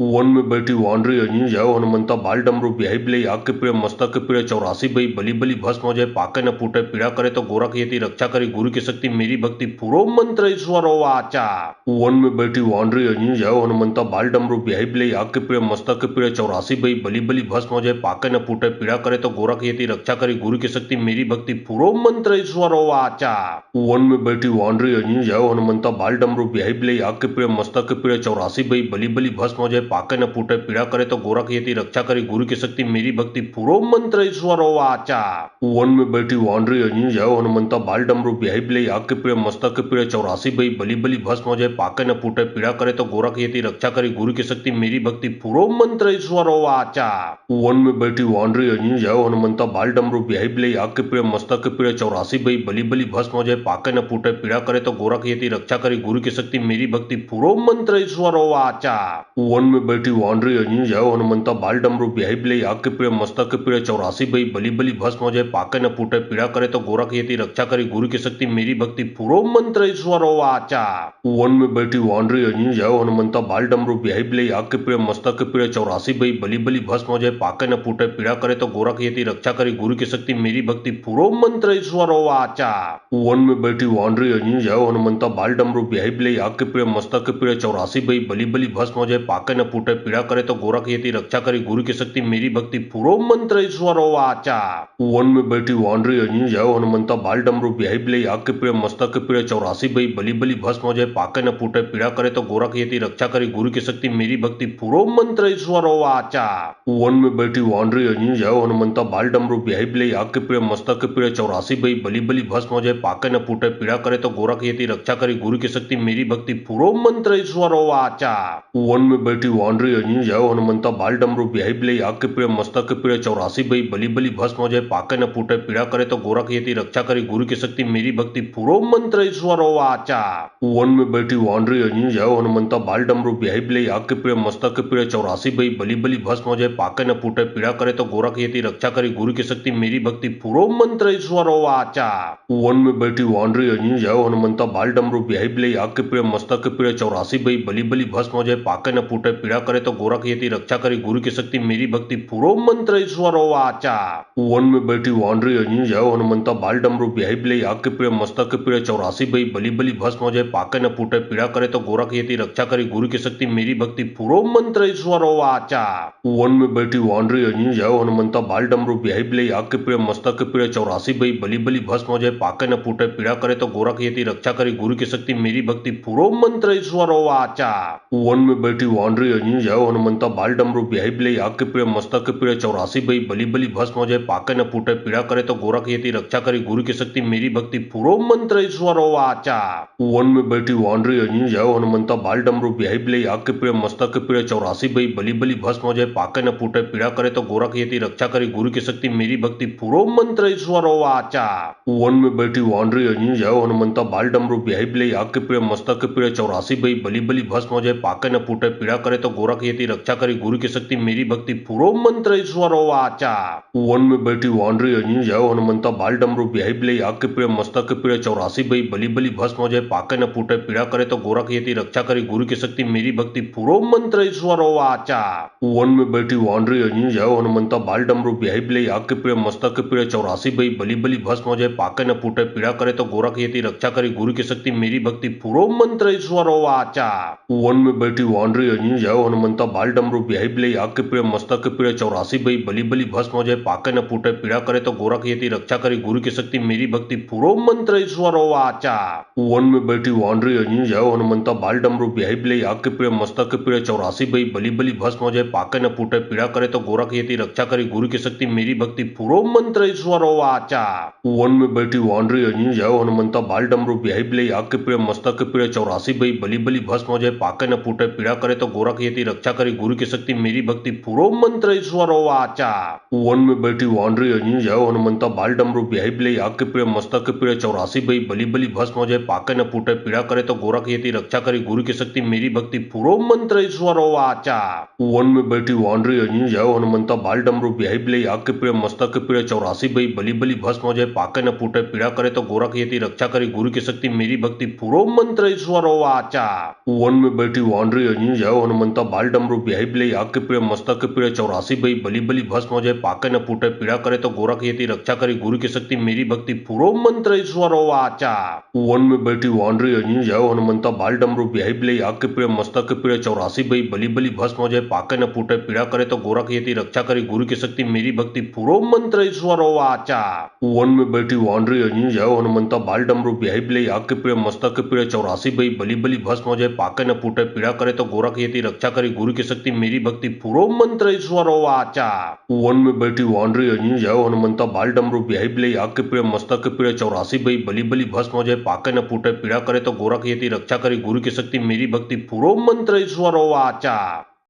वन में बैठी वानरी अजी जय हनुमंता बाल डमरू बिहाई बिलई आग के पीड़े मस्तक के पीड़े 84 बई बली बली भस्म हो जाए पाके न फूटे पीड़ा करे तो गोरख यति रक्षा करी गुरु की शक्ति मेरी भक्ति पूरो मंत्र ईश्वरो वाचा। वन में बैठी वानरी अजी जय हनुमंता बाल डमरू बिहाई बिलई आग के पीड़े मस्तक के पीड़े 84 बई बली बली भस्म हो जाए पाके न फूटे पीड़ा करे तो गोरख यति रक्षा करी गुरु की शक्ति मेरी भक्ति पूरो मंत्र ईश्वरो वाचा। वन में बैठी वानरी अजी जय हनुमंता बाल डमरू बिहाई बिलई आग के पीड़े मस्तक के पीड़े 84 बई बली बली भस्म हो जाए पाके न फूटे पीड़ा करे तो गोरख यति रक्षा करी गुरु की शक्ति मेरी भक्ति पूरो मंत्र ईश्वरो वाचा। वन में बैठी वानरी अजी जय हनुमंता बाल डमरू बिहाई बिलई आग के पीड़े मस्तक के पीड़े 84 बई बली बली भस्म हो जाए पाके न फूटे पीड़ा करे तो गोरख यति रक्षा करी गुरु की शक्ति मेरी भक्ति पूरो मंत्र ईश्वरो वाचा। वन में बैठी वानरी अजी जय हनुमंता बाल डमरू बिहाई बिलई आग के पीड़े मस्तक के पीड़े 84 बई बली बली भस्म हो जाए पाके न फूटे पीड़ा करे तो गोरख यति रक्षा करी गुरु की शक्ति मेरी भक्ति पूरो मंत्र ईश्वरो वाचा। वन में बैठी वानरी अजी जय हनुमंता बाल डमरू बिहाई बिलई आग के पीड़े मस्तक के पीड़े 84 बई बली बली भस्म हो जाए पाके न फूटे पीड़ा करे तो गोरख यति रक्षा करी गुरु की शक्ति मेरी भक्ति पूरो मंत्र ईश्वरो वाचा। वन में बैठी वानरी अजी जय हनुमंता बाल डमरू बिहाई बिलई आग के पीड़े मस्तक के पीड़े 84 बई बली बली भस्म हो जाए पाके न फूटे पीड़ा करे तो गोरख यति रक्षा करी गुरु की शक्ति मेरी भक्ति पूरो मंत्र ईश्वरो वाचा। वन में बैठी वानरी अजी जय हनुमंता बाल डमरू ब्याही बिलई आग के पीड़े मस्तक के पीड़े 84 बई बली बली भस्म हो जाए पाके न फूटे पीड़ा करे तो गोरख यति रक्षा करी गुरु की शक्ति मेरी भक्ति पूरो मंत्र ईश्वरो वाचा। वन में बैठी वानरी अजी जाओ हनुमंता बाल डमरू ब्याही बिलई आग के पीड़े मस्तक के पीड़े 84 बई बली बली भस्म हो जाए पाके न फूटे पीड़ा करे तो गोरख यति रक्षा करी गुरु की शक्ति मेरी भक्ति पूरो मंत्र ईश्वरो वाचा। वन में बैठी वानरी अजी जाओ हनुमंता बाल डमरू ब्याही बिलई आग के पीड़े मस्तक के पीड़े 84 बई बली बली भस्म हो जाए पाके न फूटे पीड़ा करे तो गोरख यति रक्षा करी गुरु की शक्ति मेरी भक्ति पूरो मंत्र ईश्वरो वाचा। वन में बैठी वानरी अजी जाओ हनुमंता बाल डमरू ब्याही बिलई आग के पीड़े मस्तक के पीड़े 84 बई बली बली भस्म हो जाए पाके न फूटे पीड़ा करे तो गोरख यति रक्षा करी गुरु की शक्ति मेरी भक्ति पूरो मंत्र ईश्वरो वाचा। वन में बैठी वानरी अजी जाओ हनुमंता बाल डमरू ब्याही बिलई आग के पीड़े मस्तक के पीड़े 84 बई बली बली भस्म हो जाए पाके न फूटे पीड़ा करे तो गोरख यति रक्षा करी गुरु की शक्ति मेरी भक्ति पूरो मंत्र ईश्वरो वाचा। वन में बैठी वानरी अजी जाओ हनुमंता बाल डमरू ब्याही बिलई आग के पीड़े मस्तक के पीड़े 84 बई बली बली भस्म हो जाए पाके न फूटे पीड़ा करे तो गोरख यति रक्षा करी गुरु की शक्ति मेरी भक्ति पूरो मंत्र ईश्वरो वाचा। वन में बैठी वानरी अजी जाओ हनुमंता बाल डमरू ब्याही बिलई आग के पीड़े मस्तक के पीड़े 84 बई बली बली भस्म हो जाए पाके न फूटे पीड़ा करे तो गोरख यति रक्षा करी गुरु की शक्ति मेरी भक्ति पूरो मंत्र ईश्वरो वाचा। वन में बैठी वानरी अजी जाओ हनुमंता बाल डमरू ब्याही बिलई आग के पीड़े मस्तक के पीड़े 84 बई बली बली भस्म हो जाए पाके न फूटे पीड़ा करे तो गोरख यति रक्षा करी गुरु की शक्ति मेरी भक्ति पूरो मंत्र ईश्वरो वाचा। वन में बैठी वानरी अजी जाओ हनुमंता बाल डमरू ब्याही बिलई आग के पीड़े मस्तक के पीड़े 84 बई बली बली भस्म हो जाए पाके न फूटे पीड़ा करे तो गोरख यति रक्षा करी गुरु की शक्ति मेरी भक्ति पूरो मंत्र ईश्वरो वाचा। वन में बैठी वानरी अजी जाओ हनुमंता बाल डमरू ब्याही बिलई आग के पीड़े मस्तक के पीड़े 84 बई बली बली भस्म हो जाए पाके न फूटे पीड़ा करे तो गोरख यति रक्षा करी गुरु की शक्ति मेरी भक्ति पूरो मंत्र ईश्वरो वाचा। वन में बैठी वानरी अजी जाओ हनुमंता बाल डमरू ब्याही बिलई आग के पीड़े मस्तक के पीड़े 84 बई बली बली भस्म हो जाए पाके न फूटे पीड़ा करे तो गोरख यति रक्षा करी गुरु की शक्ति मेरी भक्ति पूरो मंत्र ईश्वरो वाचा। वन में बैठी वानरी अजी जाओ हनुमंता बाल डमरू ब्याही बिलई आग के पीड़े मस्तक के पीड़े 84 बई बली बली भस्म हो जाए पाके न फूटे पीड़ा करे तो गोरख यति रक्षा करी गुरु की शक्ति मेरी भक्ति पूरो मंत्र ईश्वरो वाचा। वन में बैठी वानरी अजी जाओ हनुमंता बाल डमरू ब्याही बिलई आग के पीड़े मस्तक के पीड़े 84 बई बली बली भस्म हो जाए पाके न फूटे पीड़ा करे तो गोरख यति रक्षा करी गुरु की शक्ति मेरी भक्ति पूरो मंत्र ईश्वरो वाचा। वन में बैठी वानरी अजी जाओ हनुमंता बाल डमरू ब्याही बिलई आग के पीड़े मस्तक के पीड़े 84 बई बली बली भस्म हो जाए पाके न फूटे पीड़ा करे तो गोरख यति रक्षा करी गुरु की शक्ति मेरी भक्ति पूरो मंत्र ईश्वरो वाचा। वन में बैठी वानरी अजी जाओ हनुमंता बाल डमरू ब्याही बिलई आग के पीड़े मस्तक के पीड़े 84 बई बली बली भस्म हो जाए पाके न फूटे पीड़ा करे तो गोरख यति रक्षा करी गुरु की शक्ति मेरी भक्ति पूरो मंत्र ईश्वरो वाचा। वन में बैठी वानरी अजी जाओ हनुमंता बाल डमरू ब्याही बिलई आग के पीड़े मस्तक के पीड़े 84 बई बली बली भस्म हो जाए पाके न फूटे पीड़ा करे तो गोरख यति रक्षा करी गुरु की शक्ति मेरी भक्ति पूरो मंत्र ईश्वरो वाचा। वन में बैठी वानरी अजी जाओ हनुमंता बाल डमरू ब्याही बिलई आग के पीड़े मस्तक के पीड़े 84 बई बली बली भस्म हो जाए पाके न फूटे पीड़ा करे तो गोरख यति रक्षा करी गुरु की शक्ति मेरी भक्ति पूरो मंत्र ईश्वरो वाचा। वन में बैठी वानरी अजी जाओ हनुमंता बाल डमरू ब्याही बिलई आग के पीड़े मस्तक के पीड़े 84 बई बली बली भस्म हो जाए पाके न फूटे पीड़ा करे तो गोरख यति रक्षा करी गुरु की शक्ति मेरी भक्ति पूरो मंत्र ईश्वरो वाचा। वन में बैठी वानरी अजी जाओ हनुमंता बाल डमरू ब्याही बिलई आग के पीड़े मस्तक के पीड़े 84 बई बली बली भस्म हो जाए पाके न फूटे पीड़ा करे तो गोरख यति रक्षा करी गुरु की शक्ति मेरी भक्ति पूरो मंत्र ईश्वरो वाचा। वन में बैठी वानरी अजी जाओ हनुमंता बाल डमरू ब्याही बिलई आग के पीड़े मस्तक के पीड़े 84 बई बली बली भस्म हो जाए पाके न फूटे पीड़ा करे तो गोरख यति रक्षा करी गुरु की शक्ति मेरी भक्ति पूरो मंत्र ईश्वरो वाचा। वन में बैठी वानरी अजी जाओ हनुमंता बाल डमरू ब्याही बिलई आग के पीड़े मस्तक के पीड़े 84 बई बली बली भस्म हो जाए पाके न फूटे पीड़ा करे तो गोरख यति रक्षा करी गुरु की शक्ति मेरी भक्ति पूरो मंत्र ईश्वरो वाचा। वन में बैठी वानरी अजी जाओ हनुमंता बाल डमरू ब्याही बिलई आग के पीड़े मस्तक के पीड़े 84 बई बली बली भस्म हो जाए पाके न फूटे पीड़ा करे तो गोरख यति रक्षा करी गुरु की शक्ति मेरी भक्ति पूरो मंत्र ईश्वरो वाचा।